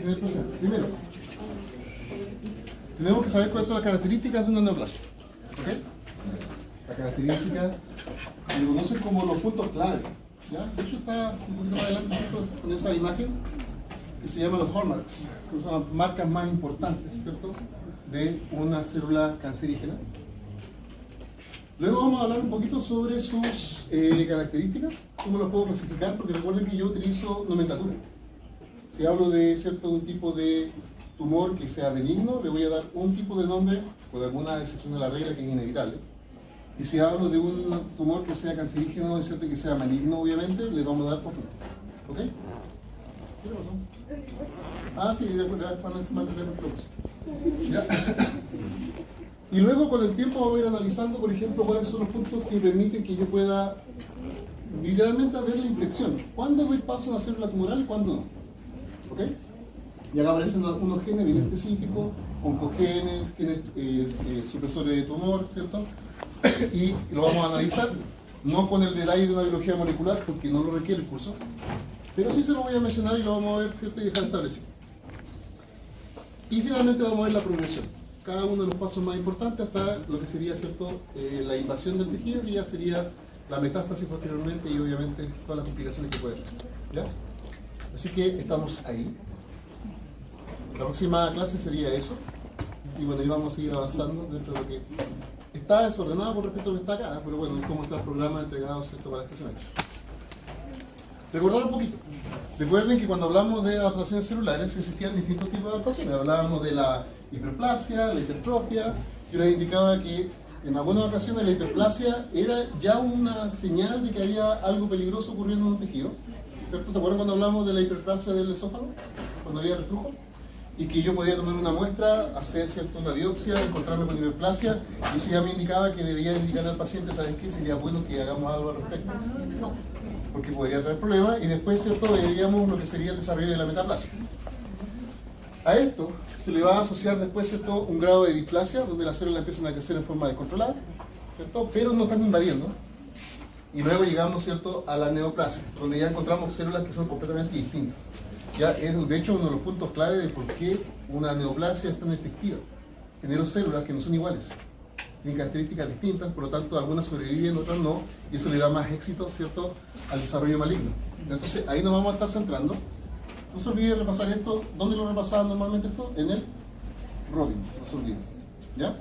tener presente. Primero, tenemos que saber cuáles son las características de una neoplasia. ¿Okay? Las características se conocen como los puntos clave. ¿Ya? De hecho está un poquito más adelante, ¿cierto? Con esa imagen que se llama los hallmarks, que son las marcas más importantes, ¿cierto?, de una célula cancerígena. Luego vamos a hablar un poquito sobre sus características, cómo las puedo clasificar, porque recuerden que yo utilizo nomenclatura. Si hablo de un tipo de tumor que sea benigno, le voy a dar un tipo de nombre, por alguna excepción de la regla que es inevitable. Y si hablo de un tumor que sea cancerígeno, es cierto que sea maligno, obviamente, le vamos a dar por nombre. ¿Ok? ¿Qué pasó? Ah, sí, de acuerdo, para mantener los propósitos. ¿Ya? Y luego con el tiempo vamos a ir analizando, por ejemplo, cuáles son los puntos que permiten que yo pueda literalmente ver la inflexión. ¿Cuándo doy paso a una célula tumoral y cuándo no? ¿Ok? Y acá aparecen unos genes bien específicos, oncogenes, genes supresores de tumor, ¿cierto? Y lo vamos a analizar, no con el detalle de una biología molecular, porque no lo requiere el curso, pero sí se lo voy a mencionar y lo vamos a ver, ¿cierto? Y dejar establecido. Y finalmente vamos a ver la progresión. Cada uno de los pasos más importantes hasta lo que sería, ¿cierto?, la invasión del tejido, que ya sería la metástasis posteriormente y obviamente todas las complicaciones que puede tener. ¿Ya? Así que estamos ahí. La próxima clase sería eso. Y bueno, ahí vamos a seguir avanzando dentro de lo que está desordenado por respecto a lo que está acá, pero bueno, es como está el programa entregado, ¿cierto?, para este semestre. Recordar un poquito. Recuerden que cuando hablamos de adaptaciones celulares existían distintos tipos de adaptaciones. Hablábamos de la hiperplasia, la hipertrofia. Yo les indicaba que en algunas ocasiones la hiperplasia era ya una señal de que había algo peligroso ocurriendo en un tejido, ¿cierto? ¿Se acuerdan cuando hablamos de la hiperplasia del esófago? Cuando había reflujo. Y que yo podía tomar una muestra, hacer, ¿cierto?, una biopsia, encontrarme con hiperplasia, y eso ya me indicaba que debía indicar al paciente, ¿saben qué? Sería bueno que hagamos algo al respecto. No, porque podría traer problemas, y después, ¿cierto?, veríamos lo que sería el desarrollo de la metaplasia. A esto se le va a asociar después, ¿cierto?, un grado de displasia, donde las células empiezan a crecer en forma descontrolada, ¿cierto?, pero no están invadiendo. Y luego llegamos, ¿cierto?, a la neoplasia, donde ya encontramos células que son completamente distintas. Ya es, de hecho, uno de los puntos clave de por qué una neoplasia es tan efectiva. Genera células que no son iguales, tienen características distintas, por lo tanto algunas sobreviven, otras no, y eso le da más éxito, ¿cierto?, al desarrollo maligno. Entonces ahí nos vamos a estar centrando. No se olviden repasar esto. ¿Dónde lo repasaban normalmente esto? En el Robbins, no se olviden. ¿Ya?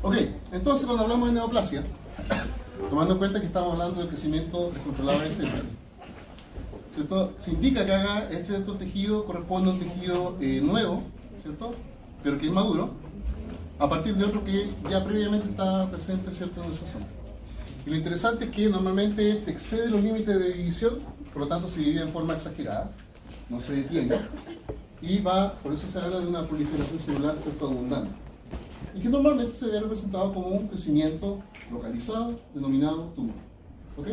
Ok, entonces cuando hablamos de neoplasia, tomando en cuenta que estamos hablando del crecimiento descontrolado de células, ¿cierto?, se indica que haga este tejido corresponde a un tejido nuevo, ¿cierto?, pero que es maduro, a partir de otro que ya previamente está presente, ¿cierto?, en esa zona. Y lo interesante es que normalmente te excede los límites de división, por lo tanto se divide en forma exagerada, no se detiene, y va, por eso se habla de una proliferación celular, ¿cierto?, abundante, y que normalmente se ve representado como un crecimiento localizado, denominado tumor. ¿Ok?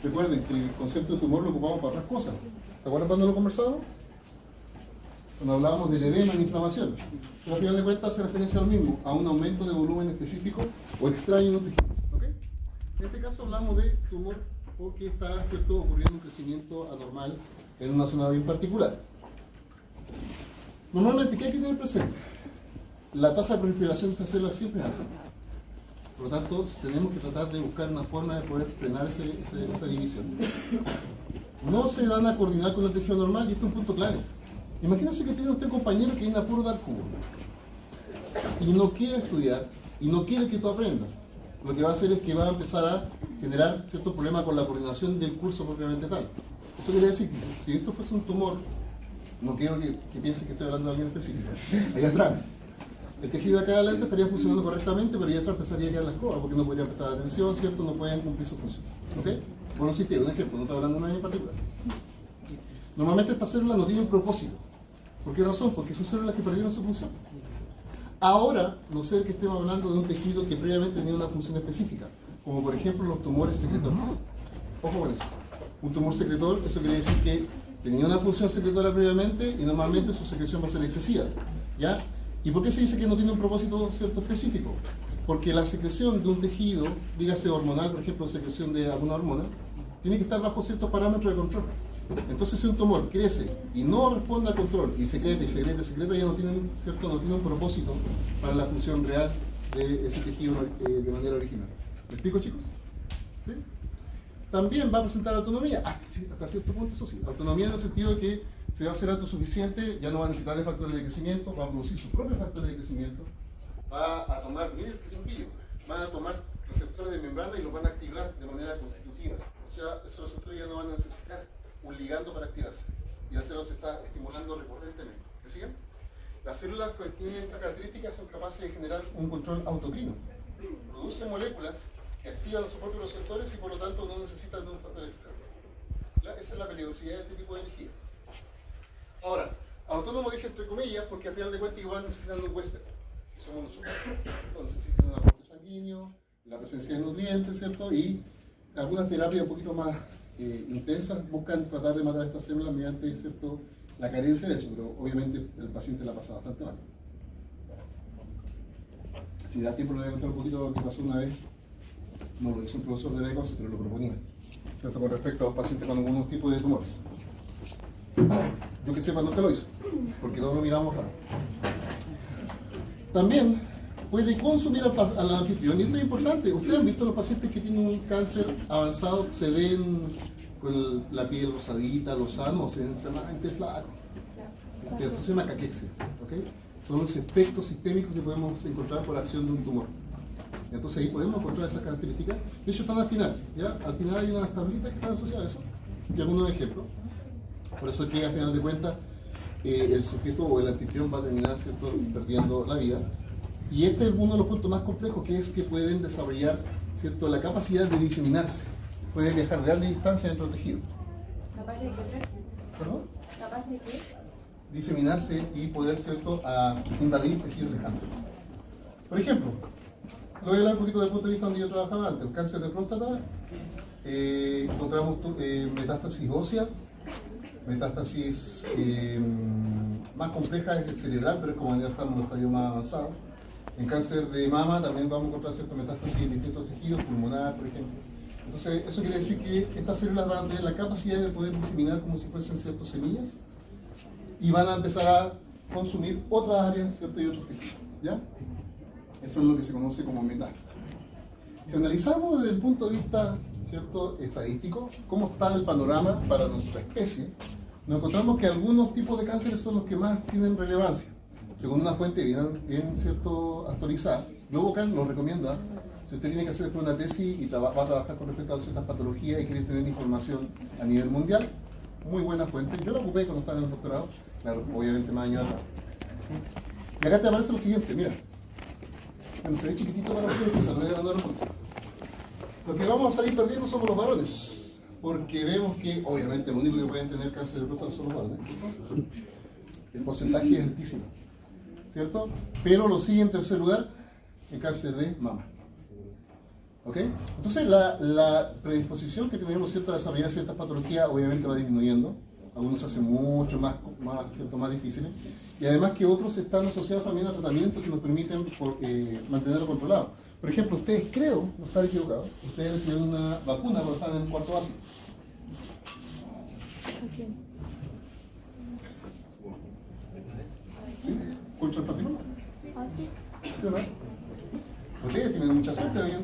Recuerden que el concepto de tumor lo ocupamos para otras cosas. ¿Se acuerdan cuando lo conversamos? Cuando hablábamos del edema, de inflamación. Pero al final de cuentas se referencia a lo mismo, a un aumento de volumen específico o extraño en un tejido. ¿Okay? En este caso hablamos de tumor porque está, ¿cierto?, ocurriendo un crecimiento anormal en una zona bien particular. Normalmente, ¿qué hay que tener presente? La tasa de proliferación de estas células siempre es alta. Por lo tanto, tenemos que tratar de buscar una forma de poder frenar esa división. No se dan a coordinar con el tejido normal, y esto es un punto clave. Imagínense que tiene usted un compañero que viene a puro dar cubo y no quiere estudiar y no quiere que tú aprendas. Lo que va a hacer es que va a empezar a generar cierto problema con la coordinación del curso propiamente tal. Eso quiere decir que si esto fuese un tumor, no quiero que piensen que estoy hablando de alguien específico, allá atrás. El tejido acá adelante estaría funcionando correctamente, pero ya atrás empezaría a quedar las cosas, porque no podrían prestar atención, ¿cierto? No pueden cumplir su función. ¿Ok? Bueno, sí tiene un ejemplo, no estoy hablando de nadie en particular. Normalmente estas células no tienen propósito. ¿Por qué razón? Porque son células que perdieron su función. Ahora, no sé que estemos hablando de un tejido que previamente tenía una función específica, como por ejemplo los tumores secretores. Ojo con eso. Un tumor secretor, eso quiere decir que tenía una función secretora previamente y normalmente su secreción va a ser excesiva. ¿Ya? ¿Y por qué se dice que no tiene un propósito, ¿cierto?, específico? Porque la secreción de un tejido, dígase hormonal, por ejemplo, secreción de alguna hormona, tiene que estar bajo ciertos parámetros de control. Entonces, si un tumor crece y no responde al control y secreta, ya no tienen, ¿cierto? No tiene un propósito para la función real de ese tejido de manera original. ¿Me explico, chicos? ¿Sí? También va a presentar autonomía, hasta cierto punto, eso sí. Autonomía en el sentido de que se va a hacer autosuficiente, ya no va a necesitar de factores de crecimiento, va a producir sus propios factores de crecimiento, va a tomar, miren que es un pillo, van a tomar receptores de membrana y los van a activar de manera constitutiva. O sea, esos receptores ya no van a necesitar un ligando para activarse. Y la célula se está estimulando recurrentemente. ¿Me siguen? Las células que tienen estas características son capaces de generar un control autocrino. Producen moléculas que activan sus propios receptores y por lo tanto no necesitan de un factor externo. Esa es la peligrosidad de este tipo de energía. Ahora, autónomo dije entre comillas porque al final de cuentas igual necesitan de un huésped, que somos nosotros. Entonces necesitan un aporte sanguíneo, la presencia de nutrientes, ¿cierto? Y algunas terapias un poquito más intensas buscan tratar de matar estas células mediante, ¿cierto?, la carencia de eso, pero obviamente el paciente la pasa bastante mal. Si da tiempo, le voy a contar un poquito lo que pasó una vez. No lo hizo un profesor de Ecos, pero lo proponía, ¿cierto?, con respecto a los pacientes con algunos tipos de tumores. Yo que sepa, nunca lo hizo, porque todos lo miramos raro. También puede consumir al anfitrión, y esto es importante. Ustedes han visto los pacientes que tienen un cáncer avanzado, se ven con la piel rosadita, los sanos, se ven extremadamente flacos. Eso se llama caquexia, ¿okay? Son los efectos sistémicos que podemos encontrar por acción de un tumor. Entonces ahí podemos encontrar esas características. De hecho están al final, ¿ya? Al final hay unas tablitas que están asociadas a eso, y algunos ejemplos. Por eso es que al final de cuentas el sujeto o el anfitrión va a terminar, ¿cierto?, perdiendo la vida. Y este es uno de los puntos más complejos, que es que pueden desarrollar, ¿cierto?, la capacidad de diseminarse. Pueden viajar de grandes distancias dentro del tejido. ¿Capaz de qué? ¿Perdón? ¿Capaz de qué? Diseminarse y poder, ¿cierto?, a invadir tejidos lejanos. Por ejemplo, lo voy a hablar un poquito desde el punto de vista donde yo trabajaba antes. El cáncer de próstata, encontramos metástasis ósea, metástasis más compleja es el cerebral, pero es como ya estamos en los estadios más avanzados. En cáncer de mama también vamos a encontrar cierta metástasis en distintos tejidos, pulmonar, por ejemplo. Entonces, eso quiere decir que estas células van a tener la capacidad de poder diseminar como si fuesen ciertas semillas y van a empezar a consumir otras áreas, ¿cierto?, y otros tejidos, ¿ya? Eso es lo que se conoce como metástasis. Si analizamos desde el punto de vista, ¿cierto?, estadístico, cómo está el panorama para nuestra especie, nos encontramos que algunos tipos de cánceres son los que más tienen relevancia. Según una fuente bien ¿cierto?, actualizada, Globocan lo recomienda. Si usted tiene que hacer después una tesis y va a trabajar con respecto a ciertas patologías y quiere tener información a nivel mundial, muy buena fuente. Yo la ocupé cuando estaba en el doctorado, claro, obviamente más años atrás. Y acá te aparece lo siguiente, mira. Bueno, se ve chiquitito para ustedes, que se lo voy a agrandar un poquito. Lo que vamos a salir perdiendo somos los varones, porque vemos que, obviamente, lo único que pueden tener cáncer de próstata son los varones. El porcentaje es altísimo, ¿cierto? Pero lo sigue en tercer lugar el cáncer de mama. ¿Ok? Entonces, la predisposición que tenemos, ¿cierto?, a desarrollar ciertas patologías, obviamente va disminuyendo. Algunos se hacen mucho más, ¿cierto?, más difíciles. Y además que otros están asociados también a tratamientos que nos permiten mantenerlo controlado. Por ejemplo, ustedes, creo, no estar equivocados, ustedes recibieron una vacuna cuando están en el cuarto básico. ¿Sí? ¿Contra el papiloma? ¿Sí o no? Ustedes tienen mucha suerte, habían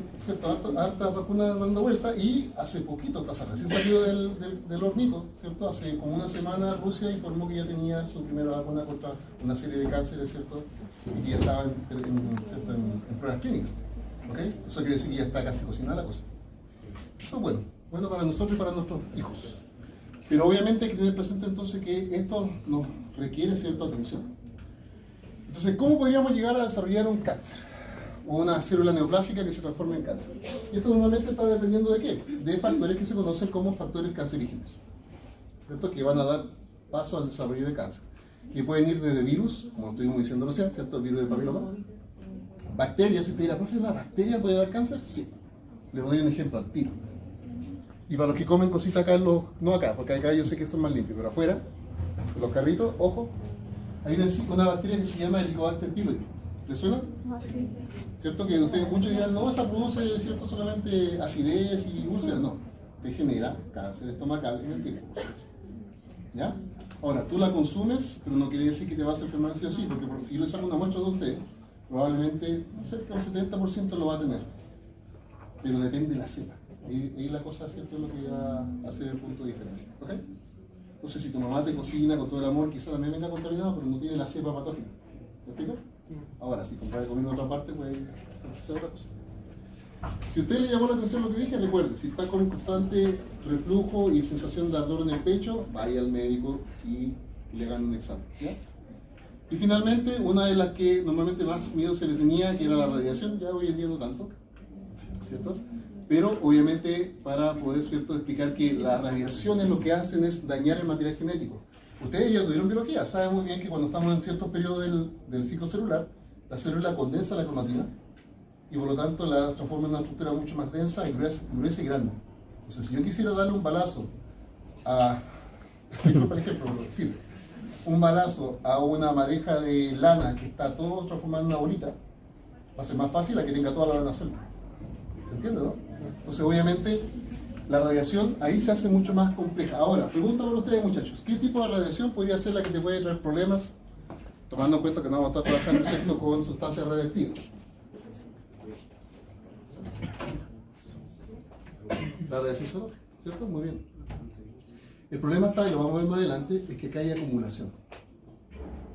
hartas vacunas dando vuelta, y hace poquito, hasta recién salido del hornito, ¿cierto? Hace como una semana Rusia informó que ya tenía su primera vacuna contra una serie de cánceres, ¿cierto? Y que ya estaba en pruebas clínicas. ¿Okay? Eso quiere decir que ya está casi cocinada la cosa. Eso es bueno para nosotros y para nuestros hijos. Pero obviamente hay que tener presente entonces que esto nos requiere cierta atención. Entonces, ¿cómo podríamos llegar a desarrollar un cáncer? O una célula neoplásica que se transforme en cáncer. Y esto normalmente está dependiendo de qué? De factores que se conocen como factores cancerígenos, ¿cierto?, que van a dar paso al desarrollo de cáncer. Que pueden ir desde virus, como estuvimos diciendo recién, ¿cierto?, el virus de papiloma. Bacterias, si usted dirá, profe, ¿una bacteria puede dar cáncer? Sí. Les doy un ejemplo al tiro. Y para los que comen cositas acá, no acá, porque acá yo sé que son más limpios, pero afuera, en los carritos, ojo, hay una bacteria que se llama Helicobacter pylori. ¿Le suena? ¿Cierto? Que ustedes muchos dirán, no, esa produce, ¿cierto?, solamente acidez y úlceras. No, te genera cáncer estomacal en el tiempo. ¿Ya? Ahora, tú la consumes, pero no quiere decir que te vas a enfermar sí o sí, porque si yo le saco una muestra de usted, probablemente cerca del 70% lo va a tener. Pero depende de la cepa. Ahí la cosa, ¿cierto?, es lo que va a ser el punto de diferencia. ¿Ok? Entonces, si tu mamá te cocina con todo el amor, quizá también venga contaminado, pero no tiene la cepa patógena. ¿Me explico? Ahora, si compras comiendo en otra parte, pues es otra cosa. Si a usted le llamó la atención lo que dije, recuerde, si está con constante reflujo y sensación de ardor en el pecho, vaya al médico y le hagan un examen. ¿Ya? Y finalmente, una de las que normalmente más miedo se le tenía, que era la radiación, ya hoy en día no tanto, ¿cierto? Pero obviamente para poder, ¿cierto?, explicar que las radiaciones lo que hacen es dañar el material genético. Ustedes ya tuvieron biología, saben muy bien que cuando estamos en ciertos periodos del ciclo celular, la célula condensa la cromatina y por lo tanto la transforma en una estructura mucho más densa y gruesa y grande. Entonces, si yo quisiera darle un balazo a, por ejemplo, decir, un balazo a una madeja de lana que está todo transformado en una bolita, va a ser más fácil a que tenga toda la lana suelta. ¿Se entiende, no? Entonces, obviamente, la radiación ahí se hace mucho más compleja. Ahora, pregunta por ustedes, muchachos, ¿qué tipo de radiación podría ser la que te puede traer problemas, tomando en cuenta que no vamos a estar trabajando, ¿cierto?, con sustancias radiactivas? La radiación solar, ¿cierto? Muy bien. El problema está, y lo vamos a ver más adelante, es que acá hay acumulación.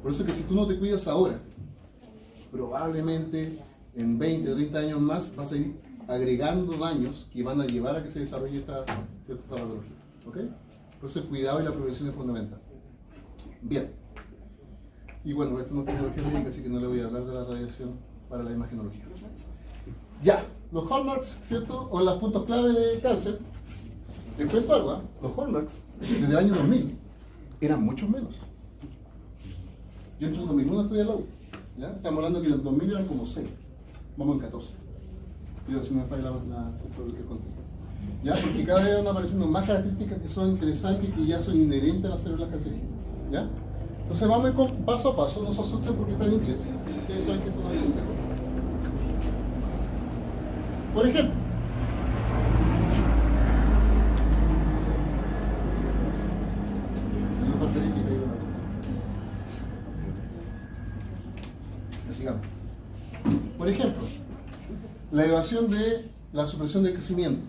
Por eso es que si tú no te cuidas ahora, probablemente en 20, 30 años más vas a ir agregando daños que van a llevar a que se desarrolle esta patología. ¿Ok? Por eso el cuidado y la prevención es fundamental. Bien. Y bueno, esto no es tecnología médica, así que no le voy a hablar de la radiación para la imagenología. Ya, los hallmarks, ¿cierto? O los puntos clave del cáncer. Les cuento algo, ¿eh? Los hallmarks, desde el año 2000, eran muchos menos. Yo entré en 2001 a estudiar la U. ¿Ya? Estamos hablando que en el 2000 eran como 6. Vamos en 14. Pero si no me falla el contexto. ¿Ya? Porque cada vez van apareciendo más características que son interesantes y que ya son inherentes a las células cancerígenas. ¿Ya? Entonces vamos a ir con, paso a paso, no se asusten porque está en inglés. Ustedes saben que esto no es complejo. Por ejemplo, por ejemplo, la elevación de la supresión del crecimiento.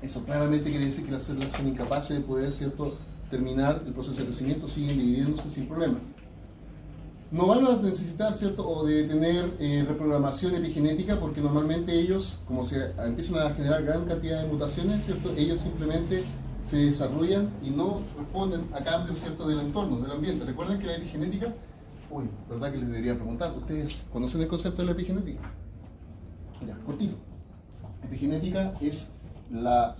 Eso claramente quiere decir que las células son incapaces de poder, ¿cierto?, terminar el proceso de crecimiento, siguen dividiéndose sin problema. No van a necesitar, ¿cierto?, o de tener reprogramación epigenética, porque normalmente ellos, como se empiezan a generar gran cantidad de mutaciones, ¿cierto?, ellos simplemente se desarrollan y no responden a cambios, ¿cierto?, del entorno, del ambiente. Recuerden que la epigenética, ¿verdad que les debería preguntar? ¿Ustedes conocen el concepto de la epigenética? Ya, cortito. Epigenética es la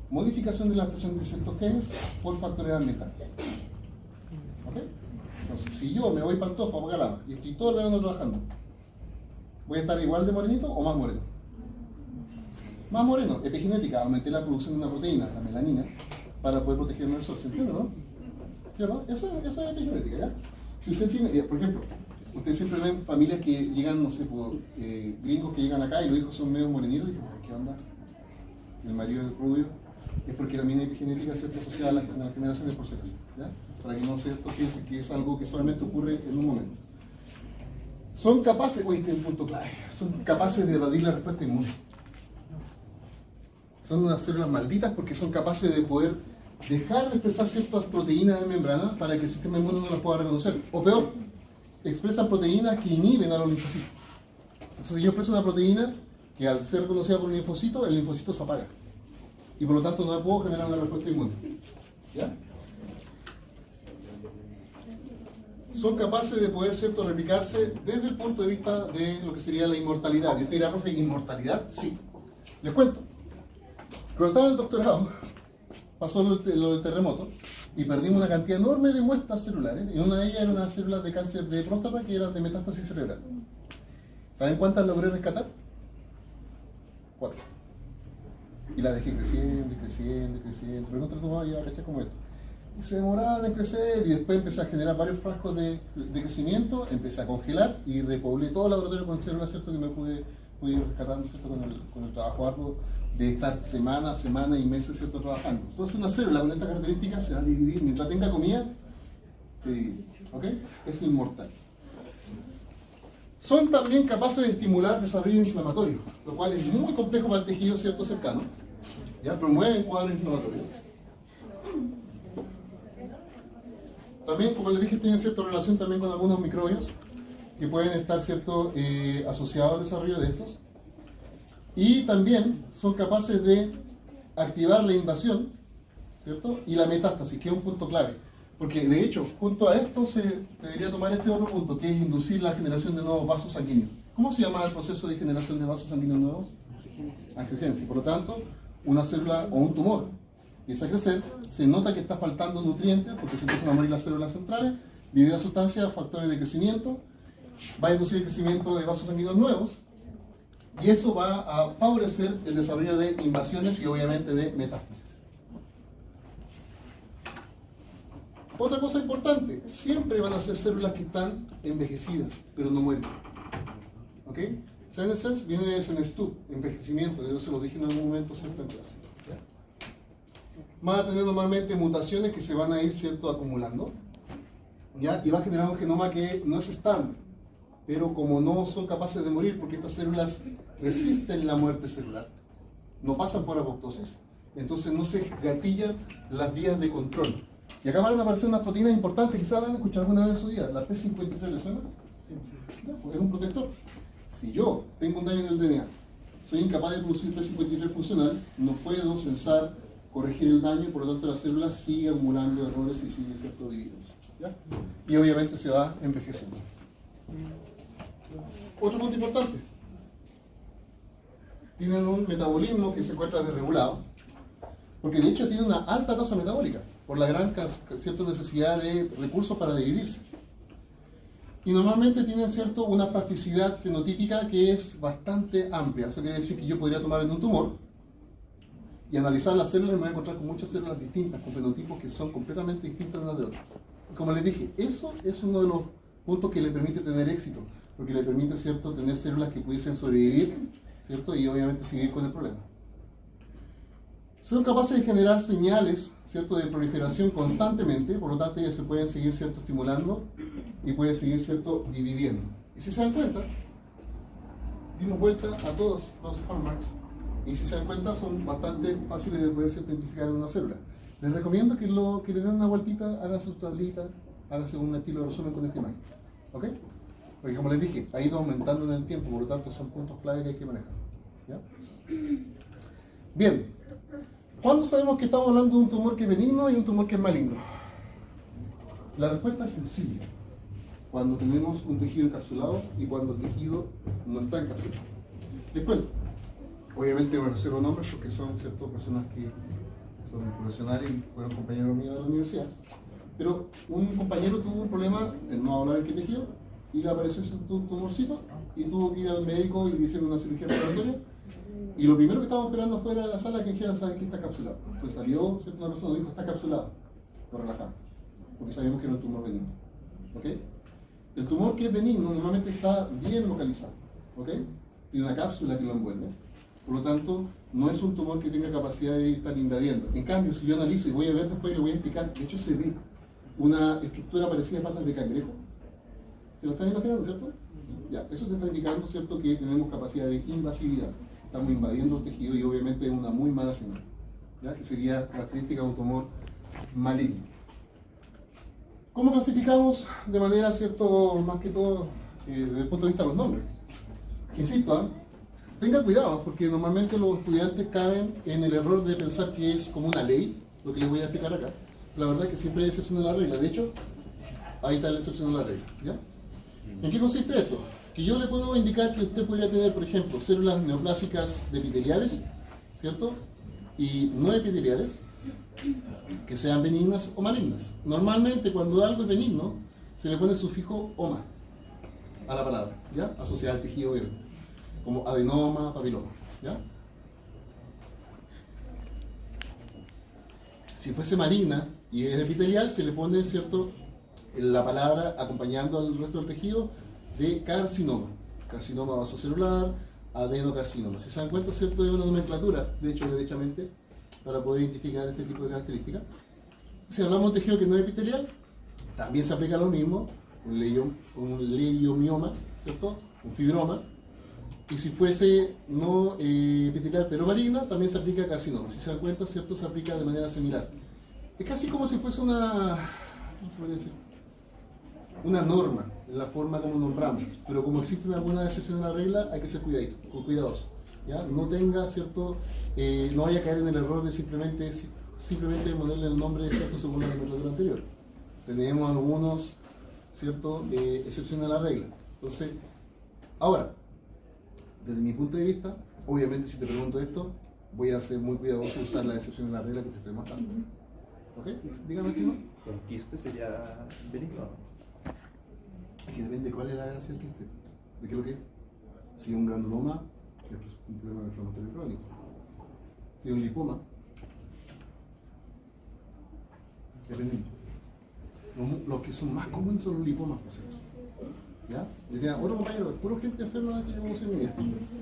modificación de la expresión de ciertos genes por factores ambientales. ¿Ok? Entonces, si yo me voy para el tofu a Calama y estoy todo el verano trabajando, ¿voy a estar igual de morenito o más moreno? Más moreno. Epigenética, aumenté la producción de una proteína, la melanina, para poder protegerme del sol. ¿Se entiende, no? ¿Sí o no? Eso es epigenética, ¿ya? Si usted tiene, por ejemplo, ustedes siempre ven familias que llegan, no sé, gringos que llegan acá y los hijos son medio morenitos y dicen, ¿qué onda? El marido es rubio. Es porque también hay epigenética, ¿cierto?, asociada a las generaciones por si acaso, ¿ya? Para que no se piense que es algo que solamente ocurre en un momento. Son capaces, este es el punto clave, son capaces de evadir la respuesta inmune. Son unas células malditas porque son capaces de poder dejar de expresar ciertas proteínas de membrana para que el sistema inmune no las pueda reconocer. O peor, expresan proteínas que inhiben a los linfocitos. Entonces yo expreso una proteína que al ser reconocida por un linfocito, el linfocito se apaga. Y por lo tanto no puedo generar una respuesta inmune. ¿Ya? Son capaces de poder, ¿cierto?, replicarse desde el punto de vista de lo que sería la inmortalidad. Y usted dirá, profe, ¿inmortalidad? Sí. Les cuento. Cuando estaba en el doctorado, pasó lo del terremoto y perdimos una cantidad enorme de muestras celulares. Y una de ellas era una célula de cáncer de próstata que era de metástasis cerebral. ¿Saben cuántas logré rescatar? 4. Y la dejé creciendo, creciendo, creciendo. Pregúntale a tu mamá, ya caché como esto. Y se demoraron en crecer y después empecé a generar varios frascos de crecimiento, empecé a congelar y repoblé todo el laboratorio con células, ¿cierto?, que me pude ir rescatando, ¿cierto?, con el trabajo arduo de estar semana a semana y meses, ¿cierto?, trabajando. Entonces una célula con estas características se va a dividir, mientras tenga comida, se divide, ¿ok? Es inmortal. Son también capaces de estimular desarrollo inflamatorio, lo cual es muy complejo para el tejido, ¿cierto?, cercano. ¿Ya? Promueven cuadros inflamatorios. También, como les dije, tienen cierta relación también con algunos microbios que pueden estar, ¿cierto?, asociados al desarrollo de estos. Y también son capaces de activar la invasión, ¿cierto?, y la metástasis, que es un punto clave. Porque, de hecho, junto a esto se debería tomar este otro punto, que es inducir la generación de nuevos vasos sanguíneos. ¿Cómo se llama el proceso de generación de vasos sanguíneos nuevos? Angiogénesis. Por lo tanto, una célula o un tumor empieza a crecer, se nota que está faltando nutrientes porque se empiezan a morir las células centrales, libera sustancias, factores de crecimiento, va a inducir el crecimiento de vasos sanguíneos nuevos y eso va a favorecer el desarrollo de invasiones y obviamente de metástasis. Otra cosa importante, siempre van a ser células que están envejecidas, pero no mueren. ¿Ok? Senescence viene de senestud, envejecimiento, yo se lo dije en algún momento, ¿cierto?, en clase. ¿Ya? Van a tener normalmente mutaciones que se van a ir, ¿cierto?, acumulando, ¿ya? Y va a generar un genoma que no es estable, pero como no son capaces de morir, porque estas células resisten la muerte celular, no pasan por apoptosis, entonces no se gatillan las vías de control. Y acá van a aparecer unas proteínas importantes, quizás la han escuchado alguna vez en su vida. ¿La P53 le suena? Sí. Es un protector. Si yo tengo un daño en el DNA, soy incapaz de producir P53 funcional, no puedo censar, corregir el daño, y por lo tanto la célula sigue acumulando errores y sigue, ¿cierto?, divididos. ¿Ya? Y obviamente se va envejeciendo. Otro punto importante. Tienen un metabolismo que se encuentra desregulado, porque de hecho tiene una alta tasa metabólica, por la gran cierta necesidad de recursos para dividirse. Y normalmente tienen, ¿cierto?, una plasticidad fenotípica que es bastante amplia. Eso quiere decir que yo podría tomar en un tumor y analizar las células y me voy a encontrar con muchas células distintas, con fenotipos que son completamente distintas unas de otras. Y como les dije, eso es uno de los puntos que le permite tener éxito, porque le permite, ¿cierto?, tener células que pudiesen sobrevivir, ¿cierto?, y obviamente seguir con el problema. Son capaces de generar señales, ¿cierto?, de proliferación constantemente, por lo tanto ellas se pueden seguir, ¿cierto?, estimulando y pueden seguir, ¿cierto?, dividiendo. Y si se dan cuenta, dimos vuelta a todos los hallmarks y si se dan cuenta son bastante fáciles de poder, ¿cierto?, identificar en una célula. Les recomiendo que le den una vueltita, hagan su tablita, háganse un estilo de resumen con esta imagen. ¿Ok? Porque como les dije, ha ido aumentando en el tiempo, por lo tanto son puntos clave que hay que manejar. ¿Ya? Bien. ¿Cuándo sabemos que estamos hablando de un tumor que es benigno y un tumor que es maligno? La respuesta es sencilla. Cuando tenemos un tejido encapsulado y cuando el tejido no está encapsulado. Les cuento. Obviamente me reservo nombres porque son, ¿cierto?, personas que son profesionales y fueron compañeros míos de la universidad. Pero un compañero tuvo un problema, no hablar en qué tejido, y le apareció ese tumorcito y tuvo que ir al médico y hicieron una cirugía operatoria. Y lo primero que estábamos esperando afuera de la sala es que dijeran, ¿sabes qué? Está capsulado. Entonces salió, ¿cierto?, una persona dijo, está capsulado. Lo relajamos, porque sabíamos que era un tumor benigno. ¿Ok? El tumor que es benigno normalmente está bien localizado. ¿Ok? Tiene una cápsula que lo envuelve. Por lo tanto, no es un tumor que tenga capacidad de estar invadiendo. En cambio, si yo analizo y voy a ver después, le voy a explicar, de hecho se ve una estructura parecida a patas de cangrejo. ¿Se lo están imaginando, cierto? Ya, eso te está indicando, ¿cierto?, que tenemos capacidad de invasividad. Estamos invadiendo el tejido y obviamente es una muy mala señal, ¿ya?, que sería característica de un tumor maligno. ¿Cómo clasificamos de manera, ¿cierto?, más que todo desde el punto de vista de los nombres? Insisto, tengan cuidado porque normalmente los estudiantes caen en el error de pensar que es como una ley, lo que les voy a explicar acá. La verdad es que siempre hay excepción a la regla. De hecho, ahí está la excepción a la regla, ¿ya? ¿En qué consiste esto? Que yo le puedo indicar que usted podría tener, por ejemplo, células neoplásicas epiteliales, ¿cierto?, y no epiteliales, que sean benignas o malignas. Normalmente, cuando algo es benigno, se le pone sufijo oma a la palabra, ¿ya?, asociada al tejido verde, como adenoma, papiloma, ¿ya? Si fuese maligna y es epitelial, se le pone, ¿cierto?, la palabra acompañando al resto del tejido de carcinoma. Carcinoma vasocelular, adenocarcinoma. Si se dan cuenta, ¿cierto? Es una nomenclatura, de hecho, derechamente, para poder identificar este tipo de características. Si hablamos de tejido que no es epitelial, también se aplica lo mismo, un leiomioma, ¿cierto? Un fibroma. Y si fuese no epitelial pero maligna, también se aplica carcinoma. Si se dan cuenta, ¿cierto? Se aplica de manera similar. Es casi como si fuese una, ¿cómo se podría decir? Una norma, en la forma como nombramos. Pero como existen algunas excepciones a la regla, hay que ser cuidadoso. ¿Ya? No tenga, ¿cierto? No vaya a caer en el error de simplemente ponerle el nombre, ¿cierto? Según la nomenclatura anterior. Tenemos algunos, ¿cierto? Excepciones a la regla. Entonces, ahora, desde mi punto de vista, obviamente si te pregunto esto, voy a ser muy cuidadoso de usar la excepción de la regla que te estoy mostrando. ¿Ok? Dígame, Timo. ¿Con quiste sería benigno? Aquí depende de cuál es la gracia del quiste. ¿De qué es lo que es? Si es un granuloma, es un problema inflamatorio crónico. Si es un lipoma, depende. Los que son más comunes son los lipomas, por si acaso. ¿Ya? Yo tenía otro compañero, puro gente enferma que yo conocí en mi vida.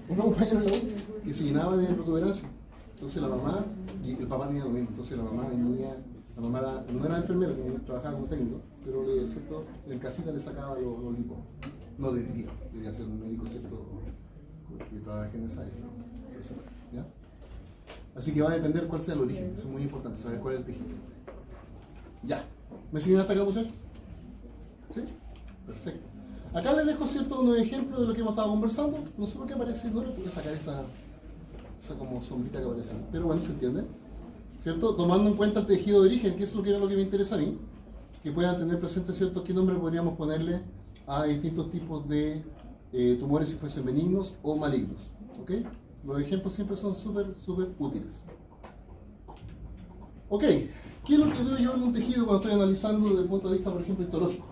Otro compañero en la U que se llenaba de protuberancia. Entonces la mamá y el papá tenían lo mismo. Entonces la mamá venía, no era enfermera, trabajaba como técnico, pero ¿cierto? En casita le sacaba los lipomas. No debería ser un médico, ¿cierto? Que trabaje en esa área. ¿Ya? Así que va a depender cuál sea el origen. Eso es muy importante, saber cuál es el tejido. Ya. ¿Me siguen hasta acá, muchachos? ¿Sí? Perfecto. Acá les dejo, ¿cierto?, unos ejemplos de lo que hemos estado conversando. No sé por qué aparece, no le pude sacar esa como sombrita que aparece ahí. Pero bueno, se entiende. ¿Cierto? Tomando en cuenta el tejido de origen, que es lo que era lo que me interesa a mí, que puedan tener presente, ¿cierto?, qué nombre podríamos ponerle a distintos tipos de tumores, si fuesen benignos o malignos. ¿Ok? Los ejemplos siempre son súper útiles. Ok. ¿Qué es lo que veo yo en un tejido cuando estoy analizando desde el punto de vista, por ejemplo, histológico?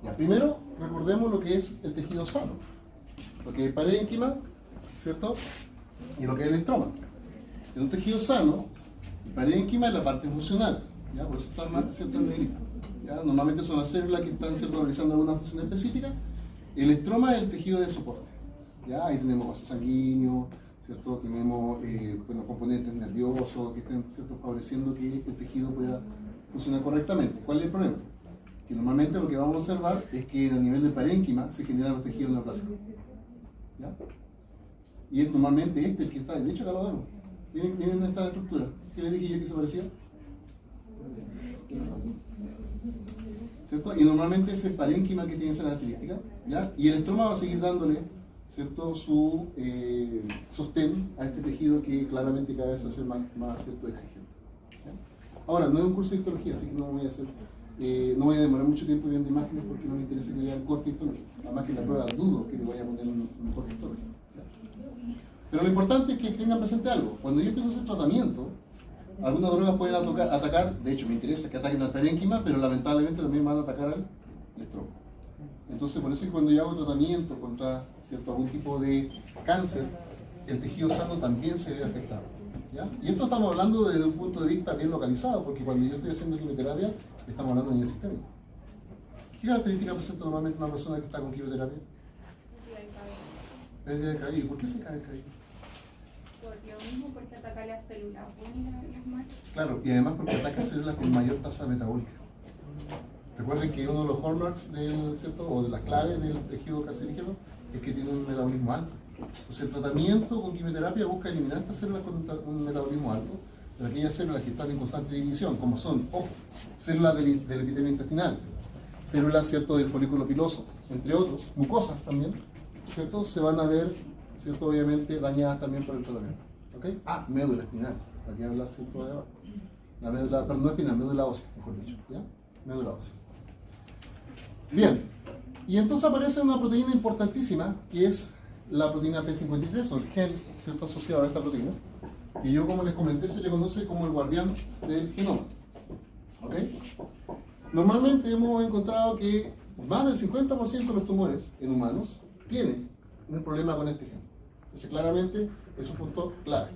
Ya, primero, recordemos lo que es el tejido sano, lo que es el parénquima, ¿cierto? Y lo que es el estroma. En un tejido sano, el parénquima es la parte funcional, ¿ya? Por eso está más, ¿cierto?, en negrita. ¿Ya? Normalmente son las células que están, ¿cierto?, realizando alguna función específica. El estroma es el tejido de soporte. ¿Ya? Ahí tenemos vasos sanguíneos, ¿cierto? Tenemos componentes nerviosos que estén, ¿cierto?, favoreciendo que el tejido pueda funcionar correctamente. ¿Cuál es el problema? Que normalmente lo que vamos a observar es que a nivel del parénquima se generan los tejidos neoplásicos. ¿Ya? Y es normalmente el que está, de hecho acá lo vemos. Miren esta estructura. ¿Qué les dije yo que se parecía? ¿Cierto? Y normalmente es el parénquima que tiene esa característica, ¿ya? Y el estroma va a seguir dándole, ¿cierto?, su sostén a este tejido que claramente cada vez va a ser más ¿cierto?, exigente. ¿Ya? Ahora, no es un curso de histología, así que no voy a demorar mucho tiempo viendo imágenes porque no me interesa que vean corte histológico. Además que en la prueba dudo que le vaya a poner un corte histológico. ¿Ya? Pero lo importante es que tengan presente algo. Cuando yo empiezo a hacer tratamiento, algunas drogas pueden atacar, de hecho me interesa que ataquen al parénquima, pero lamentablemente también van a atacar al estroma. Entonces, por eso es que cuando yo hago tratamiento contra, ¿cierto?, algún tipo de cáncer, el tejido sano también se ve afectado. ¿Ya? Y esto estamos hablando desde un punto de vista bien localizado, porque cuando yo estoy haciendo quimioterapia, estamos hablando a nivel sistémico. ¿Qué características presenta normalmente una persona que está con quimioterapia? Pérdida de cabello. ¿Por qué se cae el cabello? Por lo mismo, porque ataca las células buenas y las malas. Claro, y además porque ataca células con mayor tasa metabólica. Recuerden que uno de los hallmarks ¿cierto?, o de las claves del tejido cancerígeno es que tiene un metabolismo alto. Entonces el tratamiento con quimioterapia busca eliminar estas células con un metabolismo alto, de aquellas células que están en constante división, como son, células del epitelio intestinal, células, ¿cierto?, del folículo piloso, entre otros, mucosas también, ¿cierto?, se van a ver, ¿cierto?, obviamente dañadas también por el tratamiento. ¿Ok? Médula espinal, aquí hablar, ¿cierto?, de abajo. La médula, pero no espinal, médula ósea, mejor dicho, ¿ya? Médula ósea. Bien, y entonces aparece una proteína importantísima, que es la proteína P53, o el gen, ¿cierto?, asociado a esta proteína, que yo, como les comenté, se le conoce como el guardián del genoma. ¿Ok? Normalmente hemos encontrado que más del 50% de los tumores en humanos tienen un problema con este gen. Entonces, claramente, es un punto clave.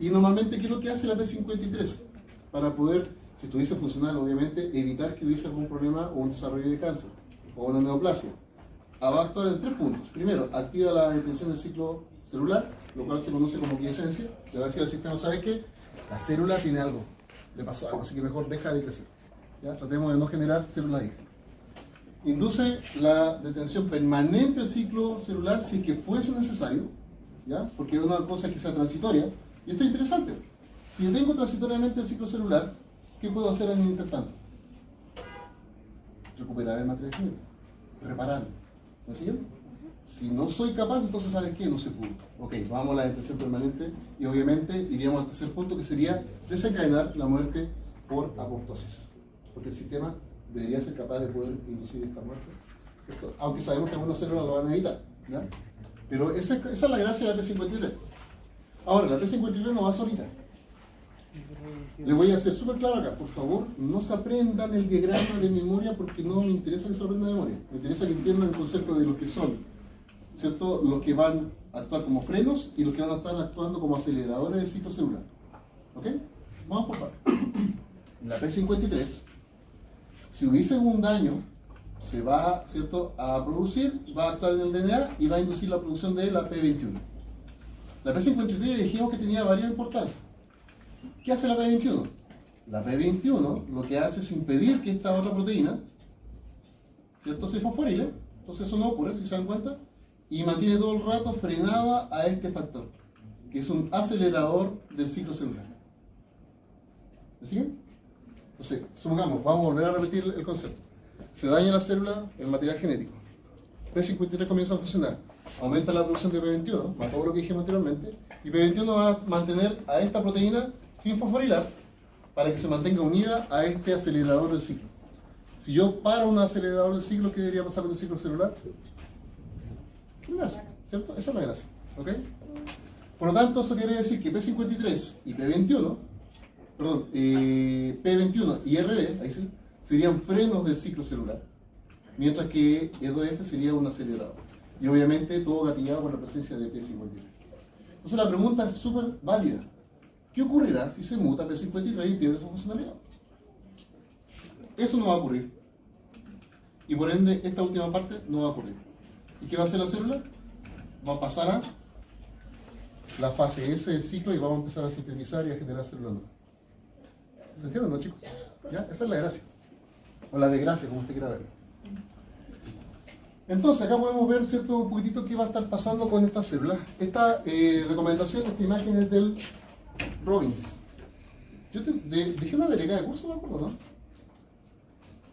Y normalmente, ¿qué es lo que hace la P53? Para poder, si estuviese funcional, obviamente, evitar que hubiese algún problema o un desarrollo de cáncer o una neoplasia. va a actuar en 3 puntos. Primero, activa la detención del ciclo celular, lo cual se conoce como quiescencia. Le va a decir al sistema, ¿sabes qué? La célula tiene algo, le pasó algo, así que mejor deja de crecer. ¿Ya? Tratemos de no generar células hijas. Induce la detención permanente del ciclo celular si es que fuese necesario, ¿ya? Porque es una cosa que sea transitoria. Y esto es interesante. Si detengo transitoriamente el ciclo celular, ¿qué puedo hacer en el intertanto? Recuperar el material genético, repararlo. ¿Me siguen? Si no soy capaz, entonces ¿sabes qué? No se pudo. Ok, vamos a la detención permanente y obviamente iríamos al tercer punto, que sería desencadenar la muerte por apoptosis. Porque el sistema debería ser capaz de poder inducir esta muerte, ¿cierto? Aunque sabemos que algunas células lo van a evitar, ¿ya? Pero esa es la gracia de la P53. Ahora, la P53 no va solita. Le voy a hacer súper claro acá, por favor, no se aprendan el diagrama de memoria porque no me interesa que se aprendan de memoria. Me interesa que entiendan el concepto de lo que son, ¿cierto? Los que van a actuar como frenos y los que van a estar actuando como aceleradores del ciclo celular. ¿Ok? Vamos por partes. La P53, si hubiese un daño, se va, ¿cierto?, a producir, va a actuar en el DNA y va a inducir la producción de la P21. La P53 dijimos que tenía varias importancias. ¿Qué hace la P21? La P21 lo que hace es impedir que esta otra proteína, ¿cierto?, se fosforile. Entonces eso no ocurre, si se dan cuenta, y mantiene todo el rato frenada a este factor, que es un acelerador del ciclo celular. ¿Me siguen? Entonces, supongamos, vamos a volver a repetir el concepto. Se daña la célula, el material genético. P53 comienza a funcionar. Aumenta la producción de P21, más todo lo que dije anteriormente, y P21 va a mantener a esta proteína sin fosforilar para que se mantenga unida a este acelerador del ciclo. Si yo paro un acelerador del ciclo, ¿qué debería pasar con el ciclo celular? Gracia, ¿cierto? Esa es la gracia, ¿ok? Por lo tanto, eso quiere decir que P53 y P21, perdón, P21 y RD, ahí sí, serían frenos del ciclo celular, mientras que E2F sería un acelerador. Y obviamente todo gatillado por la presencia de P53. Entonces la pregunta es súper válida. ¿Qué ocurrirá si se muta P53 y pierde su funcionalidad? Eso no va a ocurrir. Y por ende, esta última parte no va a ocurrir. ¿Y qué va a hacer la célula? Va a pasar a la fase S del ciclo y vamos a empezar a sintetizar y a generar células nuevas. ¿Se entiende, no, chicos? ¿Ya? Esa es la gracia. O la desgracia, como usted quiera verlo. Entonces, acá podemos ver, ¿cierto?, un poquitito qué va a estar pasando con estas células. Esta recomendación, esta imagen es del Robbins. Yo dejé una delegada de curso, me acuerdo, ¿no?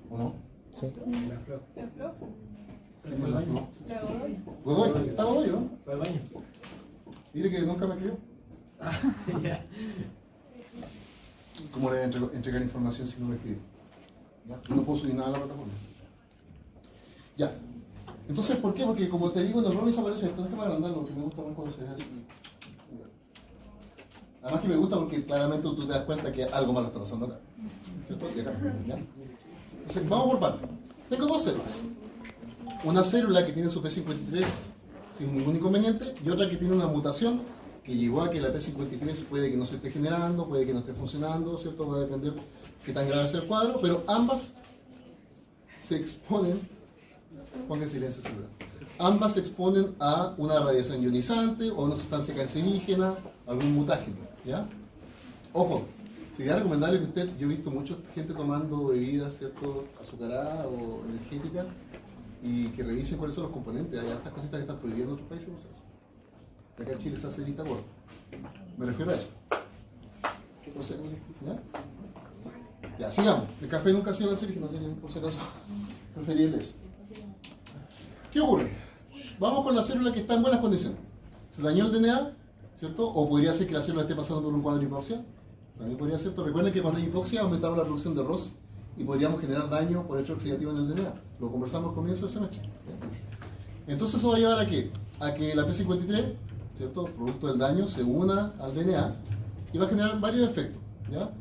¿O no? Sí. ¿La Flo? ¿Quién es la Flo? ¿La Godoy? Godoy, está Godoy, ¿no? Fue al baño. Dile que nunca me escribió. Ya. ¿Cómo le voy a entregar información si no me escribe? ¿Ya? Yo no puedo subir nada a la plataforma. Ya. Entonces, ¿por qué? Porque como te digo, en los Robbins aparece esto. Déjame agrandarlo, porque me gusta más cuando se ve así. Además que me gusta porque claramente tú te das cuenta que algo malo está pasando acá. ¿Cierto? Y acá. ¿Ya? Entonces, vamos por partes. Tengo dos células. Una célula que tiene su P53 sin ningún inconveniente y otra que tiene una mutación que llevó a que la P53 puede que no se esté generando, puede que no esté funcionando, ¿cierto? Va a depender qué tan grave sea el cuadro, pero ambas se exponen, pongan silencio celular, ambas se exponen a una radiación ionizante o a una sustancia cancerígena, algún mutágeno, ¿ya? Ojo, sería recomendable que usted, yo he visto mucha gente tomando bebidas, ¿cierto?, azucaradas o energéticas, y que revisen cuáles son los componentes. Hay estas cositas que están prohibidas en otros países, no sé eso. Acá en Chile se hace vista gorda. Me refiero a eso. No sé, ¿ya? Ya, sigamos. El café nunca ha sido cancerígeno, por si acaso preferible eso. ¿Qué ocurre? Vamos con la célula que está en buenas condiciones. Se dañó el DNA, ¿cierto? O podría ser que la célula esté pasando por un cuadro de hipoxia. También podría ser. Recuerden que cuando hay hipoxia aumentamos la producción de ROS y podríamos generar daño por hecho oxidativo en el DNA. Lo conversamos al comienzo del semestre. Entonces eso va a llevar a qué? A que la P53, ¿cierto?, producto del daño, se una al DNA y va a generar varios efectos, ¿ya?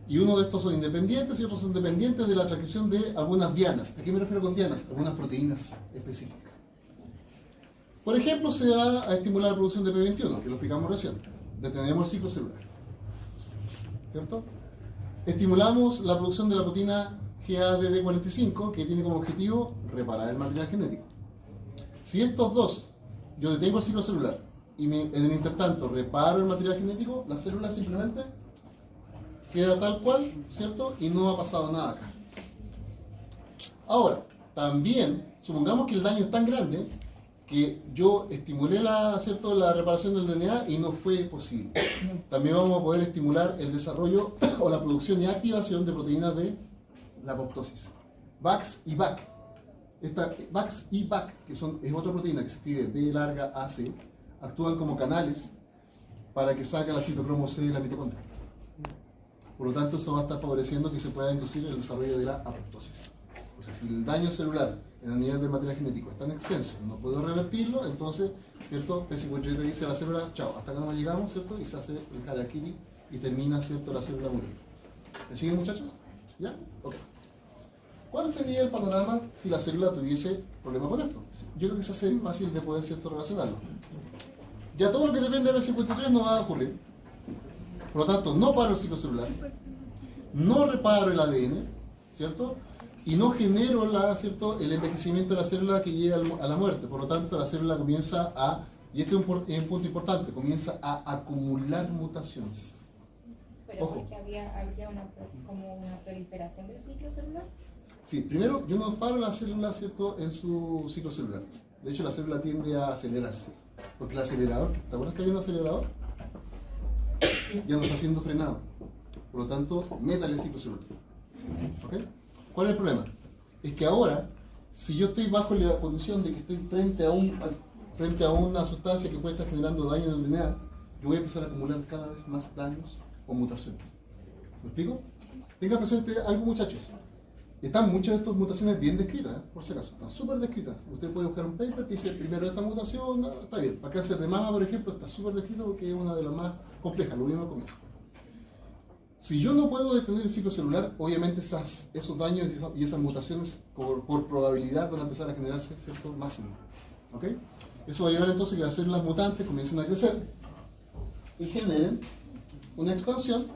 Y uno de estos son independientes y otros son dependientes de la transcripción de algunas dianas. ¿A qué me refiero con dianas? Algunas proteínas específicas. Por ejemplo, se va a estimular la producción de P21, que lo explicamos recién. Detenemos el ciclo celular, ¿cierto? Estimulamos la producción de la proteína GADD45, que tiene como objetivo reparar el material genético. Si estos dos, yo detengo el ciclo celular y en el intertanto reparo el material genético, la célula simplemente queda tal cual, ¿cierto? Y no ha pasado nada acá. Ahora, también, supongamos que el daño es tan grande que yo estimulé ¿cierto? La reparación del DNA y no fue posible. También vamos a poder estimular el desarrollo o la producción y activación de proteínas de la apoptosis. VAX y BAC. VAX y BAC, que es otra proteína que se escribe B larga AC, actúan como canales para que salga la citocromo C de la mitocondria. Por lo tanto, eso va a estar favoreciendo que se pueda inducir el desarrollo de la apoptosis. O sea, si el daño celular en el nivel del material genético es tan extenso, no puedo revertirlo, entonces, ¿cierto? P53 le dice a la célula, chao, hasta acá no llegamos, ¿cierto? Y se hace el harakiri y termina, ¿cierto? La célula muriendo. ¿Me siguen, muchachos? ¿Ya? Ok. ¿Cuál sería el panorama si la célula tuviese problemas con esto? Yo creo que se hace fácil de poder, ¿cierto? Relacionarlo. Ya todo lo que depende de P53 no va a ocurrir. Por lo tanto, no paro el ciclo celular, no reparo el ADN, ¿cierto? Y no genero ¿cierto? El envejecimiento de la célula que llega a la muerte. Por lo tanto, la célula comienza y este es un punto importante, comienza a acumular mutaciones. Pero Ojo. porque habría como una proliferación del ciclo celular. Sí, primero, yo no paro la célula, ¿cierto? En su ciclo celular. De hecho, la célula tiende a acelerarse. Porque el acelerador, ¿te acuerdas que había un acelerador? Ya no está siendo frenado. Por lo tanto, métale el ciclo celular. ¿Ok? ¿Cuál es el problema? Es que ahora, si yo estoy bajo la condición de que estoy frente a una sustancia que puede estar generando daño en el DNA, yo voy a empezar a acumular cada vez más daños o mutaciones. ¿Me explico? Tengan presente algo, muchachos. Están muchas de estas mutaciones bien descritas, por si acaso. Están súper descritas. Usted puede buscar un paper que dice primero esta mutación, está bien. Para cáncer de mama, por ejemplo, está súper descrito porque es una de las más complejas, lo vimos al comienzo. Si yo no puedo detener el ciclo celular, obviamente esos daños y esas mutaciones por probabilidad van a empezar a generarse, ¿cierto? Más seguido. ¿Ok? Eso va a llevar entonces a que las células mutantes comiencen a crecer y generen una expansión,